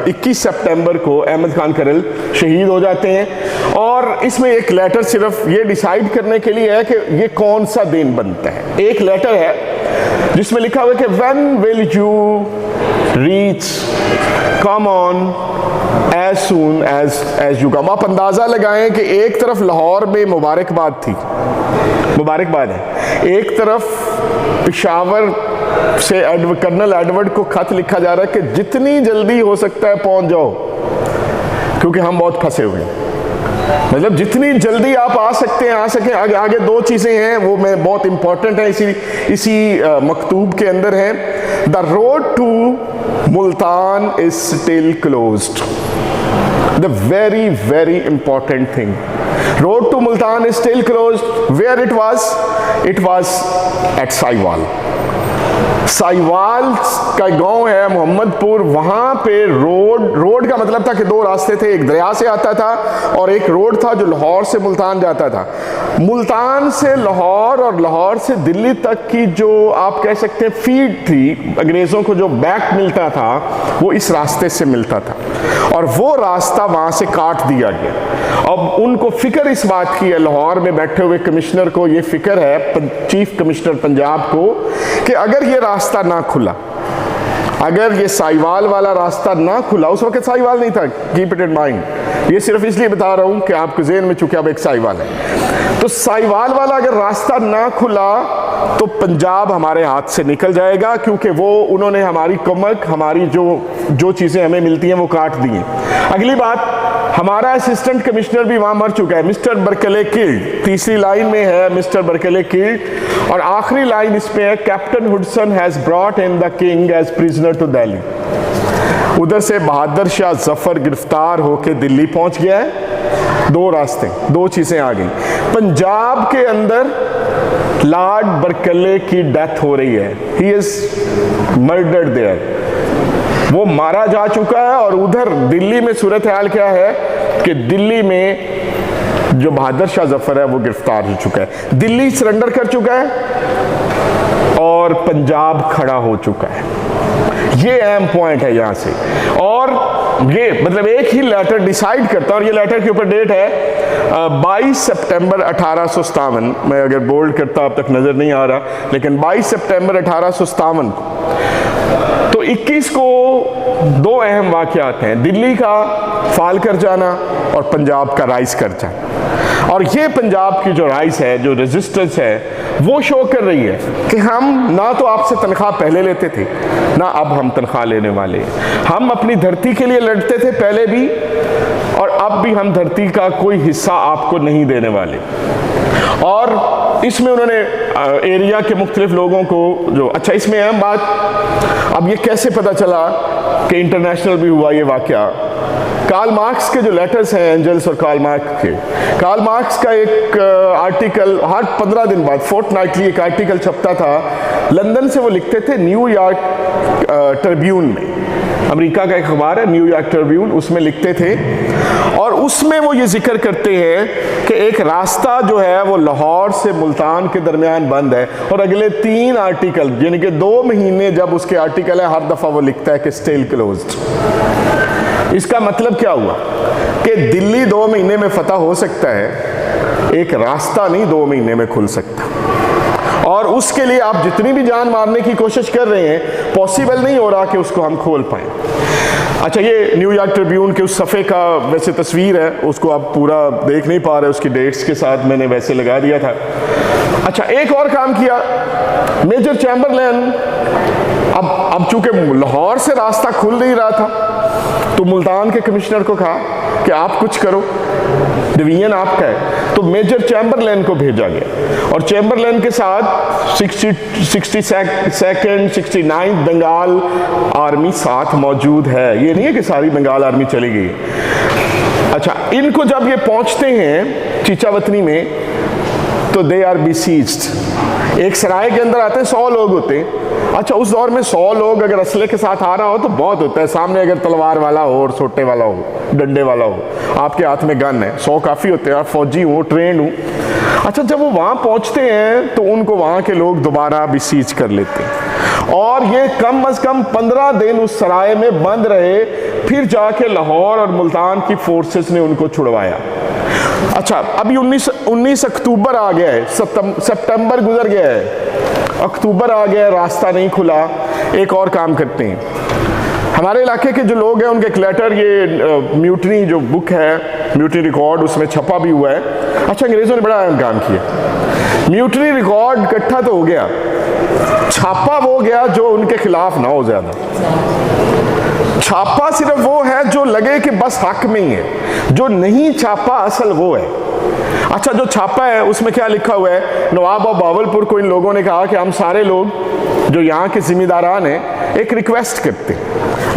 21 सितंबर को अहमद खान खरल शहीद हो जाते हैं। और इसमें एक लेटर सिर्फ ये डिसाइड करने के लिए है कि ये कौन सा दिन बनता है। एक लेटर है जिसमें लिखा हुआ है कि when will you reach, come on as soon as you come. आप अंदाज़ा लगाएं कि एक तरफ लाहौर में मुबारकबाद थी, मुबारकबाद है, एक तरफ पेशावर से कर्नल एडवर्ड को खत लिखा जा रहा है कि जितनी जल्दी हो सकता है पहुंच जाओ, क्योंकि हम बहुत फंसे हुए हैं। मतलब जितनी जल्दी आप आ सकते हैं आ सकें। आगे आगे दो चीज़ें हैं वो मैं बहुत इंपॉर्टेंट है इसी मकतूब के अंदर है। The road to Multan is still closed, the very very important thing. Road to Multan is still closed. Where it was at Sahiwal. Sahiwal का गांव है मोहम्मदपुर, वहां पे रोड का मतलब था कि दो रास्ते थे, एक दरिया से आता था और एक रोड था जो लाहौर से मुल्तान जाता था। मुल्तान से लाहौर और लाहौर से दिल्ली तक की जो आप कह सकते हैं फीड थी, अंग्रेज़ों को जो बैक मिलता था वो इस रास्ते से मिलता था और वो रास्ता वहां से काट दिया गया। अब उनको फिक्र इस बात की है, लाहौर में बैठे हुए कमिश्नर को ये फिक्र है, चीफ कमिश्नर पंजाब को, कि अगर ये रास्ता ना खुला, अगर ये साहिवाल वाला रास्ता ना खुला, उस वक्त साहिवाल नहीं था, कीप इट इन माइंड, ये सिर्फ इसलिए बता रहा हूं कि आपके ज़हन में चूंकि अब एक साहिवाल है, तो साहिवाल वाला अगर रास्ता ना खुला तो पंजाब हमारे हाथ से निकल जाएगा, क्योंकि वो उन्होंने हमारी कमक, हमारी जो चीज़ें हमें मिलती हैं वो काट दी हैं। अगली बात, हमारा असिस्टेंट कमिश्नर भी वहां मर चुका है, मिस्टर बर्कले किल्ड, तीसरी लाइन में है मिस्टर बर्कले किल्ड, और आखिरी लाइन इसमें है captain Hudson has brought in the king as prisoner to Delhi. उधर से बहादुर शाह जफर गिरफ्तार होकर दिल्ली पहुंच गया है। दो रास्ते, दो चीजें आ गई। पंजाब के अंदर लॉर्ड बर्कले की डेथ हो रही है, ही इज मर्डर्ड देयर, वो मारा जा चुका है। और उधर दिल्ली में सूरत हाल क्या है कि दिल्ली में जो बहादुर शाह जफर है वो गिरफ्तार हो चुका है, दिल्ली सरेंडर कर चुका है और पंजाब खड़ा हो चुका है। ये अहम पॉइंट है यहां से। और ये मतलब एक ही लेटर डिसाइड करता है, और ये लेटर के ऊपर डेट है 22 सितंबर 1857। मैं अगर बोल्ड करता अब तक नजर नहीं आ रहा, लेकिन 22 सितंबर 1857 को। तो 21 को दो अहम वाकयात हैं, दिल्ली का फाल कर जाना और पंजाब का राइज कर जाना। और ये पंजाब की जो राइज है, जो रेजिस्टेंस है, वो शो कर रही है कि हम ना तो आपसे तनख्वाह पहले लेते थे, ना अब हम तनख्वाह लेने वाले हैं। हम अपनी धरती के लिए लड़ते थे पहले भी, और अब भी हम धरती का कोई हिस्सा आपको नहीं देने वाले। और इसमें उन्होंने एरिया के मुख्तलिफ लोगों को जो, अच्छा इसमें अहम बात, अब ये कैसे पता चला कि इंटरनेशनल भी हुआ ये वाकया। कार्ल मार्क्स के जो लेटर्स हैं, एंजल्स और कार्ल मार्क्स के, कार्ल मार्क्स का एक आर्टिकल हर 15 दिन बाद फोर्टनाइटली एक आर्टिकल छपता था, लंदन से वो लिखते थे न्यूयॉर्क ट्रिब्यून में, अमेरिका का एक अखबार है न्यूयॉर्क ट्रिब्यून, उसमें लिखते थे। और उसमें वो ये जिक्र करते हैं कि एक रास्ता जो है वो लाहौर से मुल्तान के दरमियान बंद है, और अगले 3 आर्टिकल यानी कि 2 महीने जब उसके आर्टिकल है, हर दफ़ा वो लिखता है कि स्टिल क्लोज्ड। इसका मतलब क्या हुआ कि दिल्ली 2 महीने में फतह हो सकता है, एक रास्ता नहीं 2 महीने में खुल सकता। और उसके लिए आप जितनी भी जान मारने की कोशिश कर रहे हैं, पॉसिबल नहीं हो रहा कि उसको हम खोल पाएं। अच्छा, ये न्यूयॉर्क ट्रिब्यून के उस सफ़े का वैसे तस्वीर है, उसको आप पूरा देख नहीं पा रहे, उसकी डेट्स के साथ मैंने वैसे लगा दिया था। अच्छा, एक और काम किया मेजर चैम्बरलैन, अब चूंकि लाहौर से रास्ता खुल नहीं रहा था, तो मुल्तान के कमिश्नर को कहा कि आप कुछ करो, डिवीजन आपका है। तो मेजर चैम्बरलैन को भेजा गया, और चैम्बरलैन के साथ 62nd 69th बंगाल आर्मी साथ मौजूद है। ये नहीं है कि सारी बंगाल आर्मी चली गई। अच्छा, इनको जब ये पहुंचते हैं चीचावतनी में, तो दे आर बिसीज्ड। एक सराय के अंदर आते हैं, 100 लोग होते हैं। अच्छा, उस दौर में 100 लोग अगर असले के साथ आ रहा हो तो बहुत होता है, सामने अगर तलवार वाला हो और सोटे वाला हो, डंडे वाला हो, आपके हाथ में गन है, 100 काफ़ी होते हैं, आप फौजी हो, ट्रेंड हूँ। अच्छा, जब वो वहाँ पहुँचते हैं तो उनको वहाँ के लोग दोबारा बिसीज कर लेते हैं, और ये कम अज़ कम 15 दिन उस सराय में बंद रहे, फिर जाके लाहौर और मुल्तान की फोर्सेस ने उनको छुड़वाया। अच्छा, अभी 19 अक्टूबर आ गया है, सितंबर गुजर गया है, अक्टूबर आ गया है, रास्ता नहीं खुला। एक और काम करते हैं, हमारे इलाके के जो लोग हैं उनके एक लेटर, ये म्यूटनी जो बुक है, म्यूटनी रिकॉर्ड, उसमें छपा भी हुआ है। अच्छा, अंग्रेज़ों ने बड़ा अहम काम किया, म्यूटनी रिकॉर्ड इकट्ठा तो हो गया, छापा वो गया जो उनके खिलाफ ना हो, ज़्यादा छापा सिर्फ वो है जो लगे कि बस हक में ही है, जो नहीं छापा असल वो है। अच्छा, जो छापा है उसमें क्या लिखा हुआ है? नवाब ऑफ बावलपुर को इन लोगों ने कहा कि हम सारे लोग जो यहाँ के जिम्मेदारान हैं एक रिक्वेस्ट करते,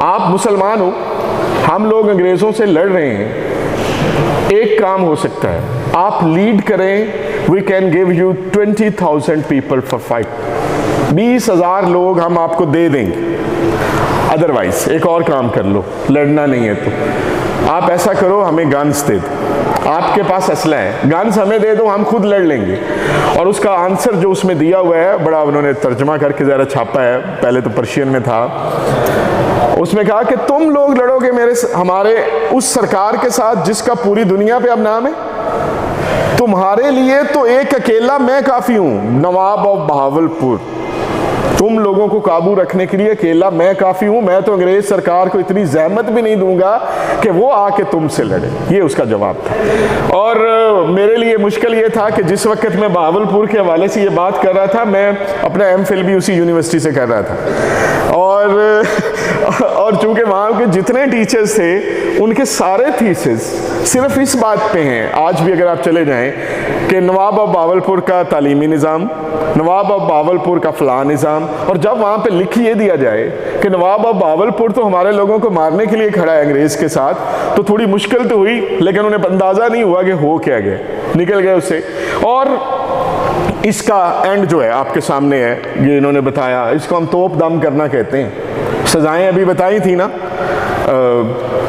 आप मुसलमान हो, हम लोग अंग्रेज़ों से लड़ रहे हैं, एक काम हो सकता है, आप लीड करें, we can give you 20,000 people for fight, 20,000 लोग हम आपको दे देंगे, अदरवाइज एक और काम कर लो, लड़ना नहीं है तो आप ऐसा करो, हमें गन्स दे दो, आपके पास असला है, गन्स हमें दे दो, हम खुद लड़ लेंगे। और उसका आंसर जो उसमें दिया हुआ है, बड़ा उन्होंने तर्जमा करके ज़रा छापा है, पहले तो पर्शियन में था, उसमें कहा कि तुम लोग लड़ोगे हमारे उस सरकार के साथ जिसका पूरी दुनिया पे अब नाम है, तुम्हारे लिए तो एक अकेला मैं काफ़ी हूँ, नवाब ऑफ बहावलपुर, तुम लोगों को काबू रखने के लिए अकेला मैं काफ़ी हूँ, मैं तो अंग्रेज सरकार को इतनी जहमत भी नहीं दूंगा कि वो आके तुमसे लड़े। ये उसका जवाब था। और मेरे लिए मुश्किल ये था कि जिस वक्त मैं बहावलपुर के हवाले से ये बात कर रहा था, मैं अपना एमफिल भी उसी यूनिवर्सिटी से कर रहा था, और चूंकि वहाँ के जितने टीचर्स थे उनके सारे थीसिस सिर्फ इस बात पे हैं, आज भी अगर आप चले जाएं, कि नवाब ऑफ बावलपुर का तालीमी निज़ाम, नवाब ऑफ बावलपुर का फ़लाँ निज़ाम, और जब वहाँ पे लिख ये दिया जाए कि नवाब ऑफ बावलपुर तो हमारे लोगों को मारने के लिए खड़ा है अंग्रेज़ के साथ, तो थोड़ी मुश्किल तो हुई, लेकिन उन्हें अंदाज़ा नहीं हुआ कि हो क्या गया, निकल गए उससे। और इसका एंड जो है आपके सामने है, ये इन्होंने बताया, इसको हम तोप दम करना कहते हैं। सज़ाएँ अभी बताई थी ना,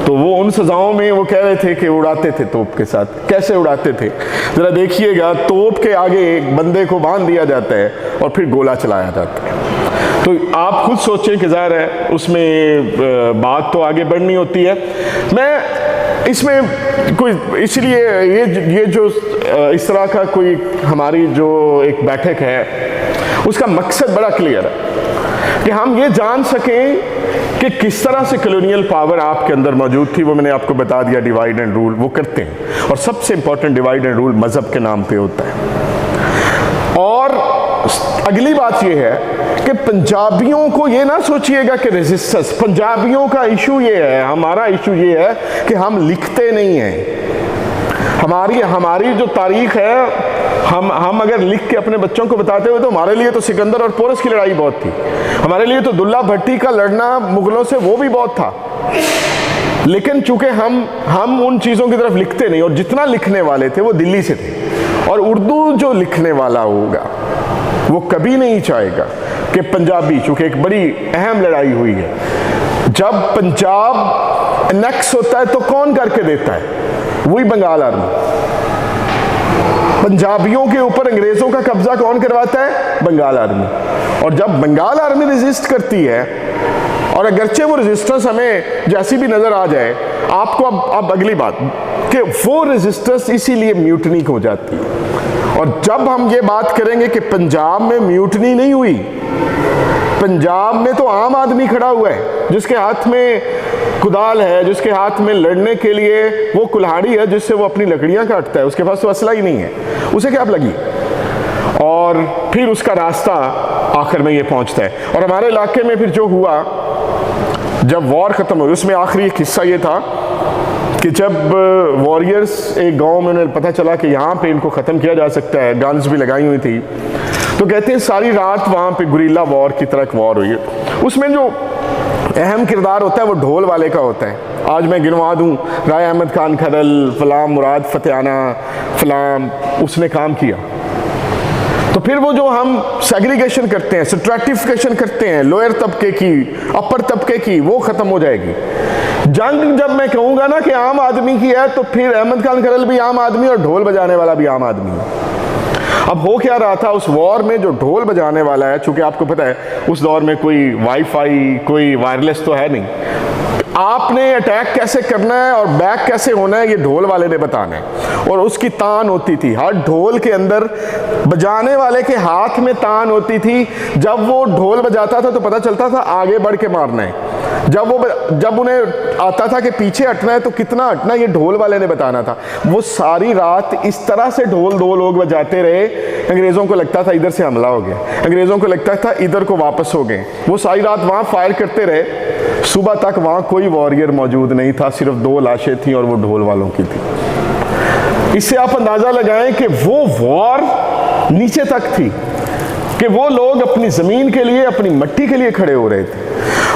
तो वो उन सज़ाओं में वो कह रहे थे कि उड़ाते थे तोप के साथ। कैसे उड़ाते थे ज़रा देखिएगा, तोप के आगे एक बंदे को बांध दिया जाता है और फिर गोला चलाया जाता है। तो आप खुद सोचें कि ज़ाहिर है उसमें बात तो आगे बढ़नी होती है। मैं इसमें कोई इसलिए ये जो इस तरह का कोई हमारी जो एक बैठक है, उसका मकसद बड़ा क्लियर है कि हम ये जान सकें कि किस तरह से कॉलोनियल पावर आपके अंदर मौजूद थी। वो मैंने आपको बता दिया, डिवाइड एंड रूल वो करते हैं, और सबसे इंपॉर्टेंट डिवाइड एंड रूल मज़हब के नाम पे होता है। और अगली बात ये है कि पंजाबियों को ये ना सोचिएगा कि रेजिस्टेंस, पंजाबियों का इशू ये है, हमारा इशू ये है कि हम लिखते नहीं हैं। हमारी जो तारीख है, हम अगर लिख के अपने बच्चों को बताते हुए, तो हमारे लिए तो सिकंदर और पोरस की लड़ाई बहुत थी, हमारे लिए तो दुल्ला भट्टी का लड़ना मुगलों से वो भी बहुत था, लेकिन चूंकि हम उन चीज़ों की तरफ लिखते नहीं, और जितना लिखने वाले थे वो दिल्ली से थे। और उर्दू जो लिखने वाला होगा वो कभी नहीं चाहेगा कि पंजाबी, चूंकि एक बड़ी अहम लड़ाई हुई है, जब पंजाब एनेक्स होता है तो कौन करके देता है? वही बंगाल आर्मी। पंजाबियों के ऊपर अंग्रेजों का कब्जा कौन करवाता है? बंगाल आर्मी। और जब बंगाल आर्मी रेजिस्ट करती है, और अगरचे वो रेजिस्टेंस हमें जैसी भी नजर आ जाए, आपको अब अगली बात कि वो रेजिस्टेंस इसीलिए म्यूटनी हो जाती है। और जब हम ये बात करेंगे कि पंजाब में म्यूटनी नहीं हुई, पंजाब में तो आम आदमी खड़ा हुआ है, जिसके हाथ में कुदाल है, जिसके हाथ में लड़ने के लिए वो कुल्हाड़ी है जिससे वो अपनी लकड़ियां काटता है, उसके पास तो असला ही नहीं है, उसे क्या लगी? और फिर उसका रास्ता आखिर में ये पहुंचता है। और हमारे इलाके में फिर जो हुआ, जब वॉर ख़त्म हुई, उसमें आखिरी एक हिस्सा ये था कि जब वॉरियर्स एक गांव में उन्हें पता चला कि यहाँ पे इनको ख़त्म किया जा सकता है, गन्स भी लगाई हुई थी, तो कहते हैं सारी रात वहाँ पे गुरिल्ला वॉर की तरह वॉर हुई। उसमें जो अहम किरदार होता है वो ढोल वाले का होता है। आज मैं गिनवा दूँ, राय अहमद खान खरल, फलां मुराद फतेहाना, फलां, उसने काम किया। तो फिर वो जो हम सेग्रीगेशन करते हैं, स्ट्रैटिफिकेशन करते हैं, लोअर तबके की, अपर तबके की, वो ख़त्म हो जाएगी। जंग जब मैं कहूँगा ना कि आम आदमी की है, तो फिर अहमद खान खरल भी आम आदमी और ढोल बजाने वाला भी आम आदमी है। अब हो क्या रहा था उस वॉर में, जो ढोल बजाने वाला है, चूंकि आपको पता है उस दौर में कोई वाईफाई, कोई वायरलेस तो है नहीं, आपने अटैक कैसे करना है और बैक कैसे होना है ये ढोल वाले ने बताना है। और उसकी तान होती थी, हर ढोल के अंदर बजाने वाले के हाथ में तान होती थी। जब वो ढोल बजाता था तो पता चलता था आगे बढ़ के मारना है, जब उन्हें आता था कि पीछे हटना है तो कितना हटना, ये ढोल वाले ने बताना था। वो सारी रात इस तरह से ढोल दो लोग बजाते रहे, अंग्रेज़ों को लगता था इधर से हमला हो गया, अंग्रेज़ों को लगता था इधर को वापस हो गए। वो सारी रात वहाँ फायर करते रहे। सुबह तक वहाँ कोई वॉरियर मौजूद नहीं था, सिर्फ 2 लाशें थीं और वो ढोल वालों की थी। इससे आप अंदाज़ा लगाएं कि वो वॉर नीचे तक थी, कि वो लोग अपनी ज़मीन के लिए, अपनी मिट्टी के लिए खड़े हो रहे थे।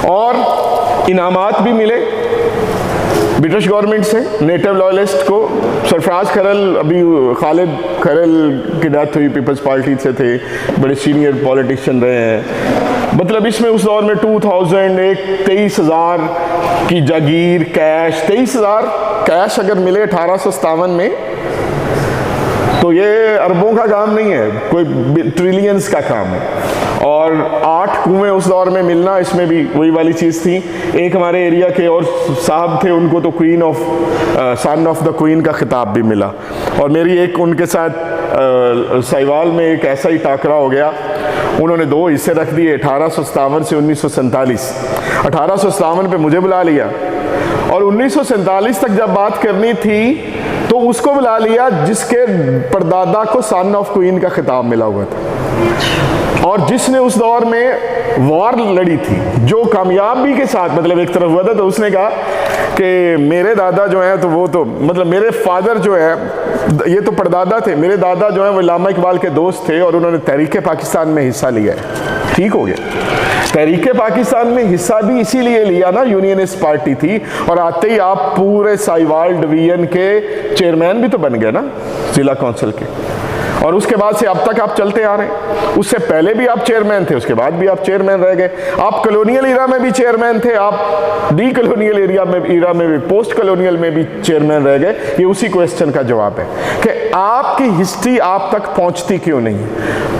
और इनामात भी मिले ब्रिटिश गवर्नमेंट से नेटिव लॉयलिस्ट को। सरफराज खरल, अभी खालिद खरल की डेथ हुई, पीपल्स पार्टी से थे, बड़े सीनियर पॉलिटिशियन रहे हैं। मतलब इसमें उस दौर में 23,000 की जागीर कैश, 23,000 कैश अगर मिले 1857 में, तो ये अरबों का काम नहीं है, कोई ट्रिलियंस का काम है। और 8 कुएं उस दौर में मिलना, इसमें भी वही वाली चीज़ थी। एक हमारे एरिया के और साहब थे, उनको तो queen of son of the queen का खिताब भी मिला। और मेरी एक उनके साथ साहिवाल में एक ऐसा ही टाकरा हो गया, उन्होंने 2 हिस्से रख दिए, 1857 से 1947। 1857 पे मुझे बुला लिया और 1947 तक जब बात करनी थी तो उसको बुला लिया जिसके परदादा को सन ऑफ क्वीन का खिताब मिला हुआ था और जिसने उस दौर में वॉर लड़ी थी, जो कामयाबी के साथ, मतलब एक तरफ हुआ था। तो उसने कहा कि मेरे दादा जो हैं, तो वो तो मतलब मेरे फादर जो है, ये तो परदादा थे, मेरे दादा जो है वो अल्लामा इकबाल के दोस्त थे और उन्होंने तहरीक पाकिस्तान में हिस्सा लिया है। ठीक हो गया। तहरीक पाकिस्तान में हिस्सा भी इसीलिए लिया ना, यूनियनिस्ट पार्टी थी, और आते ही आप पूरे साहिवाल डिवीजन के चेयरमैन भी तो बन गए ना, जिला कौंसिल के। और उसके बाद से अब तक आप चलते आ रहे हैं। उससे पहले भी आप चेयरमैन थे, उसके बाद भी आप चेयरमैन रह गए। आप कॉलोनियल एरा में भी चेयरमैन थे, आप डी कॉलोनियल एरा में भी, पोस्ट कॉलोनियल में भी चेयरमैन रह गए। ये उसी क्वेश्चन का जवाब है कि आपकी हिस्ट्री आप तक पहुंचती क्यों नहीं।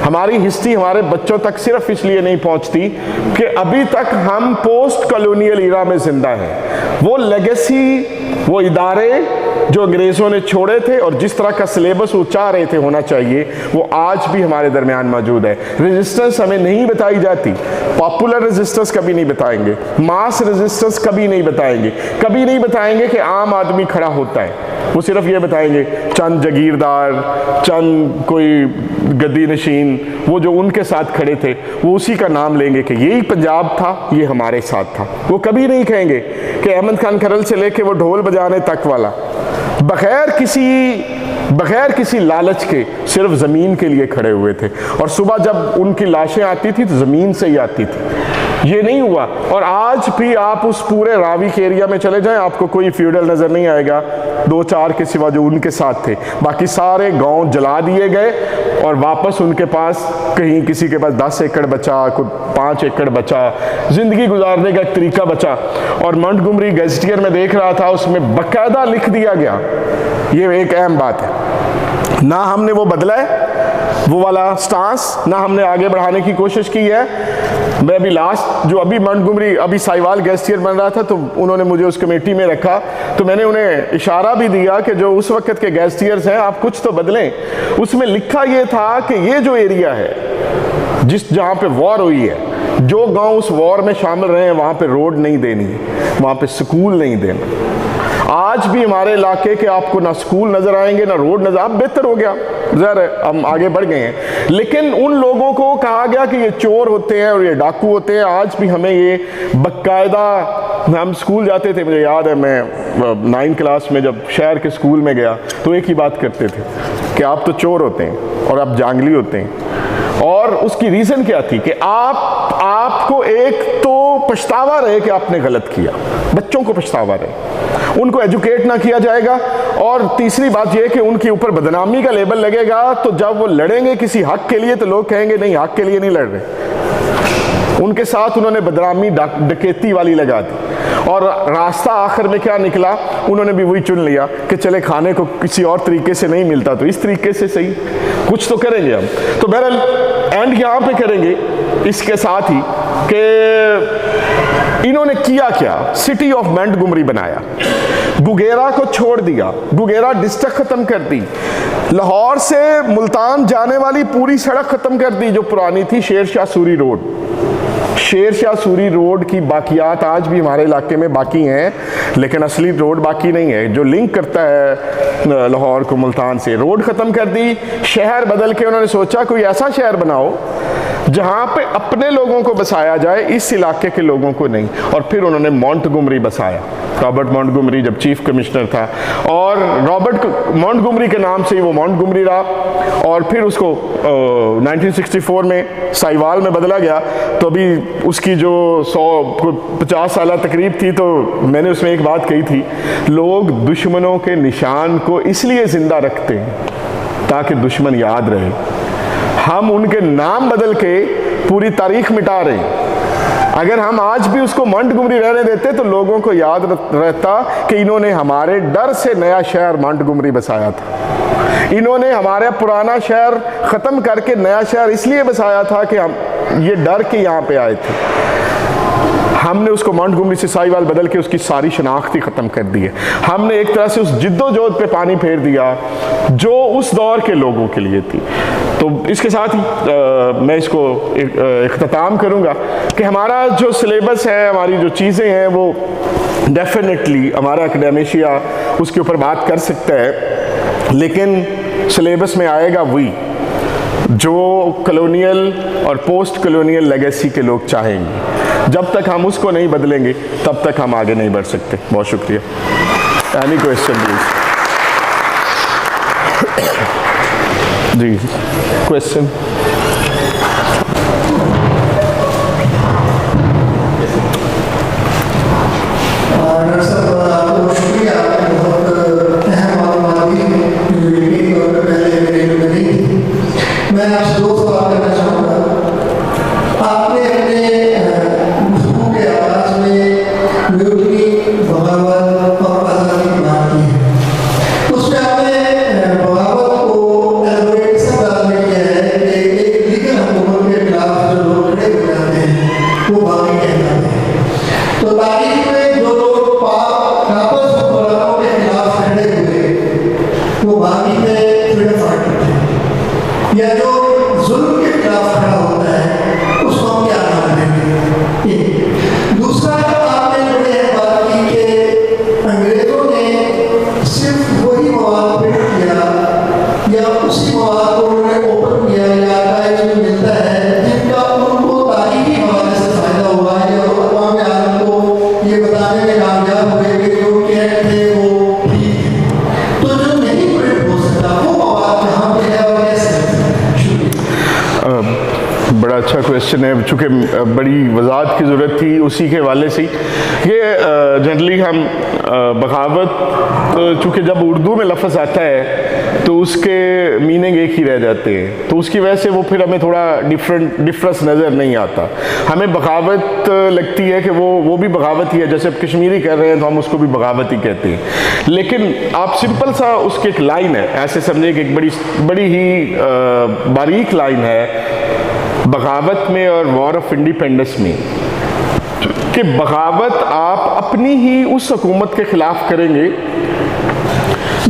हमारी हिस्ट्री हमारे बच्चों तक सिर्फ इसलिए नहीं पहुंचती कि अभी तक हम पोस्ट कॉलोनियल एरा में जिंदा हैं। वो लेगेसी, वो इदारे जो अंग्रेज़ों ने छोड़े थे और जिस तरह का सिलेबस वो चाह रहे थे होना चाहिए, वो आज भी हमारे दरमियान मौजूद है। रेजिस्टेंस हमें नहीं बताई जाती, पॉपुलर रेजिस्टेंस कभी नहीं बताएंगे, मास रेजिस्टेंस कभी नहीं बताएंगे, कभी नहीं बताएंगे कि आम आदमी खड़ा होता है। वो सिर्फ ये बताएंगे चंद जागीरदार, चंद कोई गद्दी नशीन, वो जो उनके साथ खड़े थे, वो उसी का नाम लेंगे कि यही पंजाब था, ये हमारे साथ था। वो कभी नहीं कहेंगे कि अहमद खान खरल से लेके वो ढोल बजाने तक वाला बगैर किसी लालच के सिर्फ ज़मीन के लिए खड़े हुए थे। और सुबह जब उनकी लाशें आती थी तो ज़मीन से ही आती थी। ये नहीं हुआ। और आज भी आप उस पूरे रावी के एरिया में चले जाएं, आपको कोई फ्यूडल नज़र नहीं आएगा, 2-4 के सिवा जो उनके साथ थे। बाकी सारे गांव जला दिए गए और वापस उनके पास कहीं किसी के पास 10 एकड़ बचा, कोई 5 एकड़ बचा, ज़िंदगी गुजारने का एक तरीका बचा। और मंटगोमरी गैजेटियर में देख रहा था, उसमें बाकायदा लिख दिया गया, ये एक अहम बात है, ना हमने वो बदला है वो वाला स्टांस, ना हमने आगे बढ़ाने की कोशिश की है। मैं अभी लास्ट जो अभी मंटगोमरी, अभी साहिवाल गैजेटियर बन रहा था, तो उन्होंने मुझे उस कमेटी में रखा, तो मैंने उन्हें इशारा भी दिया कि जो उस वक्त के गैजेटियर्स हैं, आप कुछ तो बदलें। उसमें लिखा ये था कि ये जो एरिया है जहाँ पे वॉर हुई है, जो गांव उस वॉर में शामिल रहे हैं, वहाँ पे रोड नहीं देनी है, वहाँ पे स्कूल नहीं देना। आज भी हमारे इलाके के आपको ना स्कूल नजर आएंगे ना रोड नजर, अब बेहतर हो गया, ज़रा हम आगे बढ़ गए हैं। लेकिन उन लोगों को कहा गया कि ये चोर होते हैं और ये डाकू होते हैं। आज भी हमें ये बाकायदा, हम स्कूल जाते थे, मुझे याद है मैं 9th क्लास में जब शहर के स्कूल में गया तो एक ही बात करते थे कि आप तो चोर होते हैं और आप जांगली होते हैं। और उसकी रीज़न क्या थी कि आपको एक तो पछतावा रहे कि आपने गलत किया, बच्चों को पछतावा रहे, उनको एजुकेट ना किया जाएगा। और तीसरी बात यह कि उनके ऊपर बदनामी का लेबल लगेगा, तो जब वो लड़ेंगे किसी हक के लिए तो लोग कहेंगे नहीं, हक के लिए नहीं लड़ रहे। उनके साथ उन्होंने बदनामी, डकैती वाली लगा दी। और रास्ता आखिर में क्या निकला, उन्होंने भी वही चुन लिया कि चले खाने को किसी और तरीके से नहीं मिलता तो इस तरीके से सही, कुछ तो करेंगे हम। तो बहरहाल एंड यहाँ पे करेंगे इसके साथ ही कि इन्होंने किया क्या, सिटी ऑफ मंटगोमरी बनाया, गुगेरा को छोड़ दिया, गुगेरा डिस्ट्रिक्ट खत्म कर दी, लाहौर से मुल्तान जाने वाली पूरी सड़क खत्म कर दी जो पुरानी थी, शेर शाह सूरी रोड। शेर शाह सूरी रोड की बाकियात आज भी हमारे इलाके में बाकी हैं, लेकिन असली रोड बाकी नहीं है जो लिंक करता है लाहौर को मुल्तान से। रोड ख़त्म कर दी, शहर बदल के उन्होंने सोचा कोई ऐसा शहर बनाओ जहाँ पे अपने लोगों को बसाया जाए, इस इलाके के लोगों को नहीं। और फिर उन्होंने मॉन्टगोमरी बसाया, रॉबर्ट मॉन्टगोमरी जब चीफ कमिश्नर था, और रॉबर्ट मॉन्टगोमरी के नाम से ही वो मॉन्टगोमरी रहा। और फिर उसको 1964 में साहिवाल में बदला गया। तो अभी उसकी जो 150 साल तकरीब थी, तो मैंने उसमें एक बात कही थी, लोग दुश्मनों के निशान को इसलिए ज़िंदा रखते हैं ताकि दुश्मन याद रहे। हम उनके नाम बदल के पूरी तारीख मिटा रहे हैं। अगर हम आज भी उसको मॉन्टगोमरी रहने देते तो लोगों को याद रहता कि इन्होंने हमारे डर से नया शहर मॉन्टगोमरी बसाया था, इन्होंने हमारा पुराना शहर ख़त्म करके नया शहर इसलिए बसाया था कि हम ये डर के यहाँ पे आए थे। हमने उसको मॉन्टगोमरी से साहिवाल बदल के उसकी सारी शनाख्त ही ख़त्म कर दी है। हमने एक तरह से उस जिद्दोजहद पे पानी फेर दिया जो उस दौर के लोगों के लिए थी। तो इसके साथ ही मैं इसको इख्तिताम करूँगा कि हमारा जो सिलेबस है, हमारी जो चीज़ें हैं, वो डेफिनेटली हमारा एकेडमिशिया उसके ऊपर बात कर सकता है, लेकिन सिलेबस में आएगा वही जो कॉलोनियल और पोस्ट कॉलोनियल लेगेसी के लोग चाहेंगे। जब तक हम उसको नहीं बदलेंगे तब तक हम आगे नहीं बढ़ सकते। बहुत शुक्रिया। Any question please? जी, क्वेश्चन? मैं आपसे दो सवाल करना चाहूँगा। आपने अपने गुफ्तगू के आवाज़ में म्यूटनी, बगावत और आज़ादी की बात की है। उसमें आपने बगावत को एलोरेट सब डालने किया है कि एक लीगल हुकूमत के खिलाफ जो लोग खड़े हो जाते हैं वो बागी कहलाते हैं। तो तारीख में जो लोग काबज हुक्मरानों के खिलाफ खड़े हुए वो बागी में फ्रीडम फाइटर थे, या जो जुल्म के खिलाफ खड़ा होता है उसको हम क्या नाम देंगे? दूसरा, आपने जो है बात की कि अंग्रेजों ने सिर्फ वही मवाद प्रिंट किया या उसी मवाद को उन्होंने ओपन किया या आर्काइव्स में मिलता है जिनका उनको तारीखी हवाले से फायदा हुआ है, या अवाम आलम को ये बताने में कामयाब हुए कि जो कैट थे वो ठीक है। तो जो नहीं प्रिंट हो सकता वो मवाद कहाँ पे है और कैसे? बड़ा अच्छा क्वेश्चन है, चूँकि बड़ी वजाहत की ज़रूरत थी उसी के हवाले से। ये जनरली हम बगावत, चूँकि जब उर्दू में लफ्ज़ आता है तो उसके मीनिंग एक ही रह जाते हैं, तो उसकी वजह से वो फिर हमें थोड़ा डिफरेंस नज़र नहीं आता। हमें बगावत लगती है कि वो भी बगावत ही है, जैसे अब कश्मीरी कर रहे हैं तो हम उसको भी बगावत ही कहते हैं। लेकिन आप सिंपल सा उसकी एक लाइन है, ऐसे समझे कि एक बड़ी ही बारीक लाइन है बगावत में और वॉर ऑफ इंडिपेंडेंस में, कि बगावत आप अपनी ही उस हुकूमत के खिलाफ करेंगे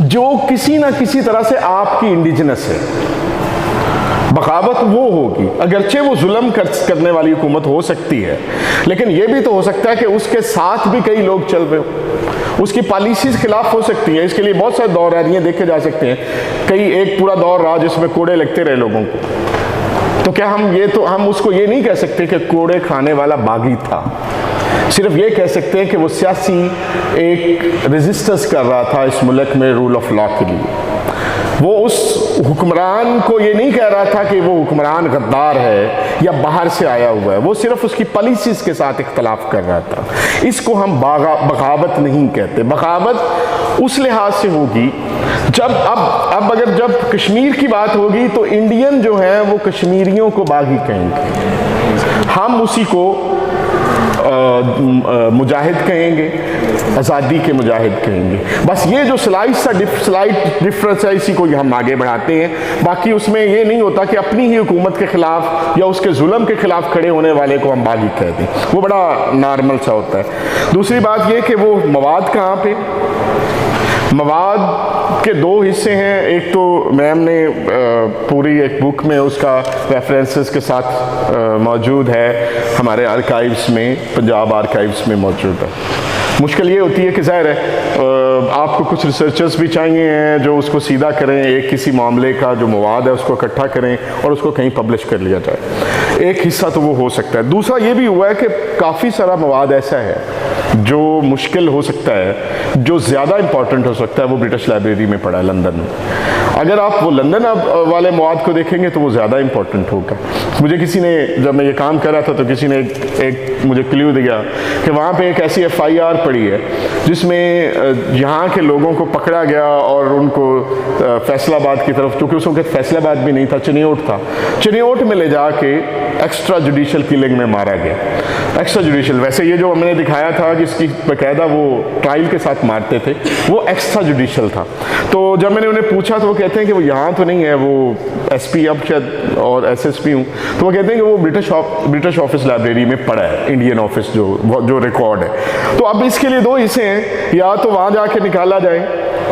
जो किसी ना किसी तरह से आपकी इंडिजिनस है। बगावत वो होगी, अगरचे वो जुल्म करने वाली हुकूमत हो सकती है, लेकिन ये भी तो हो सकता है कि उसके साथ भी कई लोग चल रहे हो, उसकी पॉलिसीज खिलाफ हो सकती है। इसके लिए बहुत सारे दौर रैलियाँ देखे जा सकते हैं। कई एक पूरा दौर रहा जिसमें कोड़े लगते रहे लोगों को, तो क्या हम उसको ये नहीं कह सकते कि कोड़े खाने वाला बागी था, सिर्फ ये कह सकते हैं कि वो सियासी एक रेजिस्टेंस कर रहा था इस मुल्क में रूल ऑफ लॉ के लिए। वो उस हुक्मरान को ये नहीं कह रहा था कि वो हुक्मरान गद्दार है या बाहर से आया हुआ है, वो सिर्फ उसकी पॉलिसीज के साथ इख्तलाफ कर रहा था। इसको हम बगावत नहीं कहते। बगावत उस लिहाज से होगी जब अब अगर जब कश्मीर की बात होगी तो इंडियन जो हैं वो कश्मीरियों को बागी कहेंगे, हम उसी को मुजाहिद कहेंगे, आज़ादी के मुजाहिद कहेंगे। बस ये जो स्लाइट डिफरेंस है इसी को हम आगे बढ़ाते हैं। बाकी उसमें ये नहीं होता कि अपनी ही हुकूमत के खिलाफ या उसके जुल्म के खिलाफ खड़े होने वाले को हम बागी कहते हैं, वो बड़ा नॉर्मल सा होता है। दूसरी बात ये कि वो मवाद कहाँ पे, मवाद के दो हिस्से हैं। एक तो मैम ने पूरी एक बुक में उसका रेफरेंसेस के साथ मौजूद है, हमारे आर्काइव्स में, पंजाब आर्काइव्स में मौजूद है। मुश्किल ये होती है कि ज़ाहिर है आपको कुछ रिसर्चर्स भी चाहिए हैं जो उसको सीधा करें, एक किसी मामले का जो मवाद है उसको इकट्ठा करें और उसको कहीं पब्लिश कर लिया जाए। एक हिस्सा तो वो हो सकता है। दूसरा ये भी हुआ है कि काफ़ी सारा मवाद ऐसा है जो मुश्किल हो सकता है, जो ज़्यादा इंपॉर्टेंट हो सकता है, वो ब्रिटिश लाइब्रेरी में पड़ा है लंदन में। अगर आप वो लंदन वाले मवाद को देखेंगे तो वो ज़्यादा इंपॉर्टेंट होगा। मुझे किसी ने, जब मैं ये काम कर रहा था तो किसी ने एक मुझे क्लू दिया कि वहाँ पे एक ऐसी FIR पड़ी है जिसमें यहाँ के लोगों को पकड़ा गया और उनको फैसलाबाद की तरफ, चूँकि उस वक्त फैसलाबाद भी नहीं था, चिनियोट था, चिनियोट में ले जाके एक्स्ट्रा जुडिशल किलिंग में मारा गया। एक्स्ट्रा जुडिशल, वैसे ये जो हमने दिखाया था कि इसकी बाकायदा वो ट्रायल के साथ मारते थे, वो एक्स्ट्रा जुडिशल था। तो जब मैंने उन्हें पूछा तो वो कहते हैं कि वो यहाँ तो नहीं है, वो SP अब शायद और SSP हूँ, तो वो कहते हैं कि वो ब्रिटिश ऑफिस लाइब्रेरी में पड़ा है, इंडियन ऑफिस जो रिकॉर्ड है। तो अब इसके लिए दो हिस्से हैं, या तो वहाँ जाके निकाला जाए,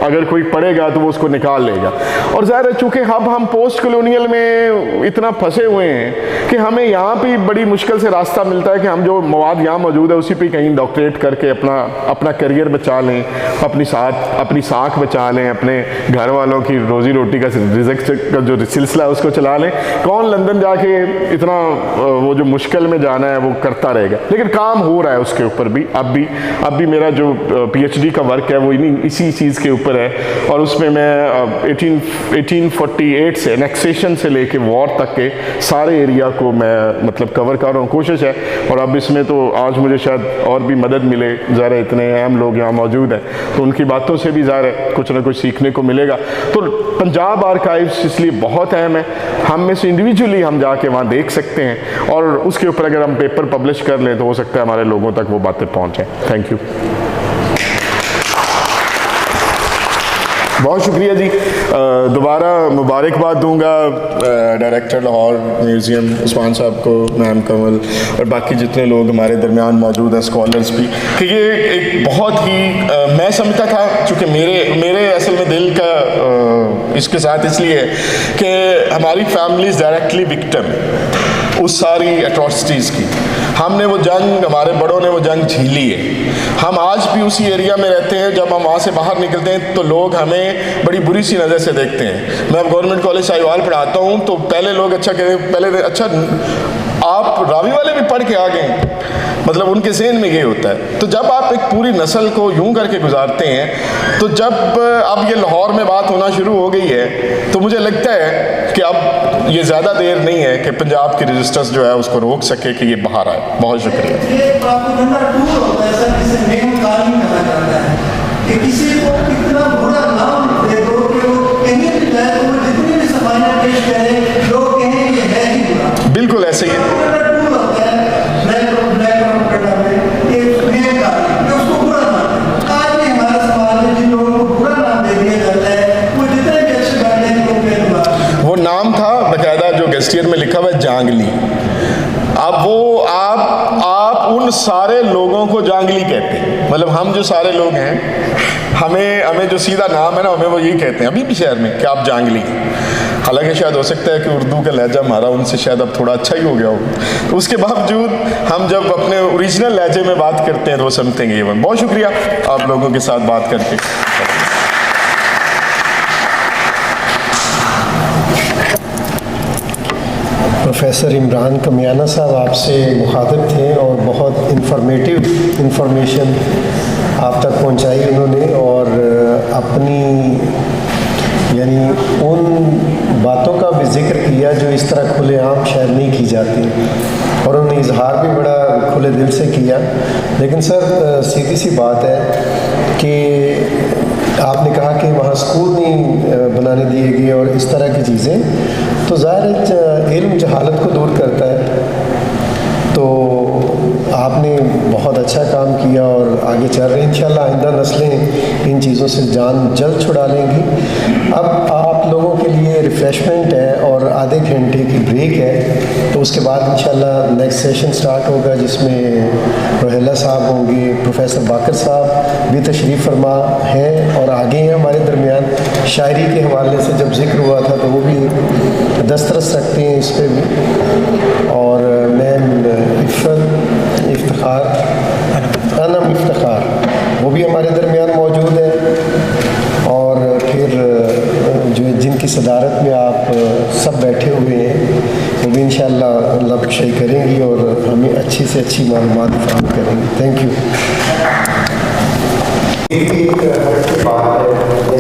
अगर कोई पढ़ेगा तो वो उसको निकाल लेगा, और ज़ाहिर है चूँकि अब हम पोस्ट कॉलोनियल में इतना फंसे हुए हैं कि हमें यहाँ पे बड़ी मुश्किल से रास्ता मिलता है कि हम जो मवाद यहाँ मौजूद है उसी पे कहीं डॉक्टरेट करके अपना करियर बचा लें, अपनी साख बचा लें, अपने घर वालों की रोज़ी रोटी का रिज़्क का जो सिलसिला है उसको चला लें। कौन लंदन जाके इतना वो जो मुश्किल में जाना है वो करता रहेगा। लेकिन काम हो रहा है उसके ऊपर भी। अब भी मेरा जो PhD का वर्क है वो इसी चीज़ के ऊपर है, और उसमें मैं 1848 से एनेक्सेशन से लेके वॉर तक के सारे एरिया को मैं मतलब कवर कर रहा हूँ, कोशिश है। और अब इसमें तो आज मुझे शायद और भी मदद मिले, ज़रा इतने अहम लोग यहाँ मौजूद हैं तो उनकी बातों से भी ज़रा कुछ ना कुछ सीखने को मिलेगा। तो पंजाब आर्काइव्स इसलिए बहुत अहम है, हम में से इंडिविजुअली हम जाके वहाँ देख सकते हैं, और उसके ऊपर अगर हम पेपर पब्लिश कर लें तो हो सकता है हमारे लोगों तक वो बातें पहुँचें। थैंक यू, बहुत शुक्रिया जी। दोबारा मुबारकबाद दूंगा डायरेक्टर लाहौर म्यूज़ियम उस्मान साहब को, मैम कमल और बाकी जितने लोग हमारे दरमियान मौजूद हैं, स्कॉलर्स भी, कि ये एक बहुत ही मैं समझता था, चूँकि मेरे असल में दिल का इसके साथ इसलिए है कि हमारी फैमिलीज डायरेक्टली विक्टिम उस सारी एट्रॉसिटीज़ की। हमने वो जंग, हमारे बड़ों ने वो जंग झेली है। हम आज भी उसी एरिया में रहते हैं। जब हम वहाँ से बाहर निकलते हैं तो लोग हमें बड़ी बुरी सी नज़र से देखते हैं। मैं अब गवर्नमेंट कॉलेज साहिवाल पढ़ाता हूँ तो पहले लोग अच्छा कहते, पहले अच्छा आप रावी वाले भी पढ़ के आ गए, मतलब उनके ज़हन में ये होता है। तो जब आप एक पूरी नस्ल को यूं करके गुजारते हैं, तो जब अब ये लाहौर में बात होना शुरू हो गई है तो मुझे लगता है कि अब ये ज़्यादा देर नहीं है कि पंजाब के रजिस्टर्स जो है उसको रोक सके कि ये बाहर आए। बहुत शुक्रिया। ये काफी गंदा टूल होता है सर, जिसे नेमकानी कहा जाता है, कि किसी को इतना बुरा नाम दे दो कि वो कहीं भी जाए तो वो जितनी भी सफाइयाँ पेश करें लोग कहें ये है ही बुरा। बिल्कुल ऐसे ही है। गेस्टियर में लिखा हुआ है जांगली। अब वो आप उन सारे लोगों को जांगली कहते हैं, मतलब हम जो सारे लोग हैं हमें जो सीधा नाम है ना हमें वो यही कहते हैं अभी भी शहर में कि आप जांगली। हालांकि शायद हो सकता है कि उर्दू का लहजा हमारा उनसे शायद अब थोड़ा अच्छा ही हो गया हो, तो उसके बावजूद हम जब अपने ओरिजिनल लहजे में बात करते हैं तो वो समझेंगे। बहुत शुक्रिया आप लोगों के साथ बात करके। प्रोफेसर इमरान कमियाना साहब आपसे मुखातिब थे और बहुत इंफॉर्मेटिव इंफॉर्मेशन आप तक पहुंचाई उन्होंने, और अपनी यानी उन बातों का भी जिक्र किया जो इस तरह खुलेआम शायद नहीं की जाती, और उन्होंने इजहार भी बड़ा खुले दिल से किया। लेकिन सर सीधी सी बात है कि आपने कहा कि वहाँ स्कूल नहीं बनाने दिए गए और इस तरह की चीज़ें, तो ज़ाहिर इल्म जहालत को दूर करता है। तो आपने बहुत अच्छा काम किया और आगे चल रहे हैं। इंशाल्लाह आइंदा नस्लें इन चीज़ों से जान जल्द छुड़ा लेंगी। अब आप लोगों के लिए रिफ़्रेशमेंट है और आधे घंटे की ब्रेक है, तो उसके बाद इंशाल्लाह नेक्स्ट सेशन स्टार्ट होगा जिसमें रोहेला साहब होंगे, प्रोफेसर बाकर साहब भी तशरीफ़ फरमा हैं और आगे हैं हमारे दरमियान। शायरी के हवाले से जब जिक्र हुआ था तो वो भी दस्तरस रखते हैं इस पर भी। और मैम इफ्तार अनम इफ्तार जिसकी सदारत में आप सब बैठे हुए हैं, वो भी इंशाअल्लाह अल्लाह बख्शाई करेंगी और हमें अच्छी से अच्छी मालूमात फराहम करेंगी। Thank you. एक बात है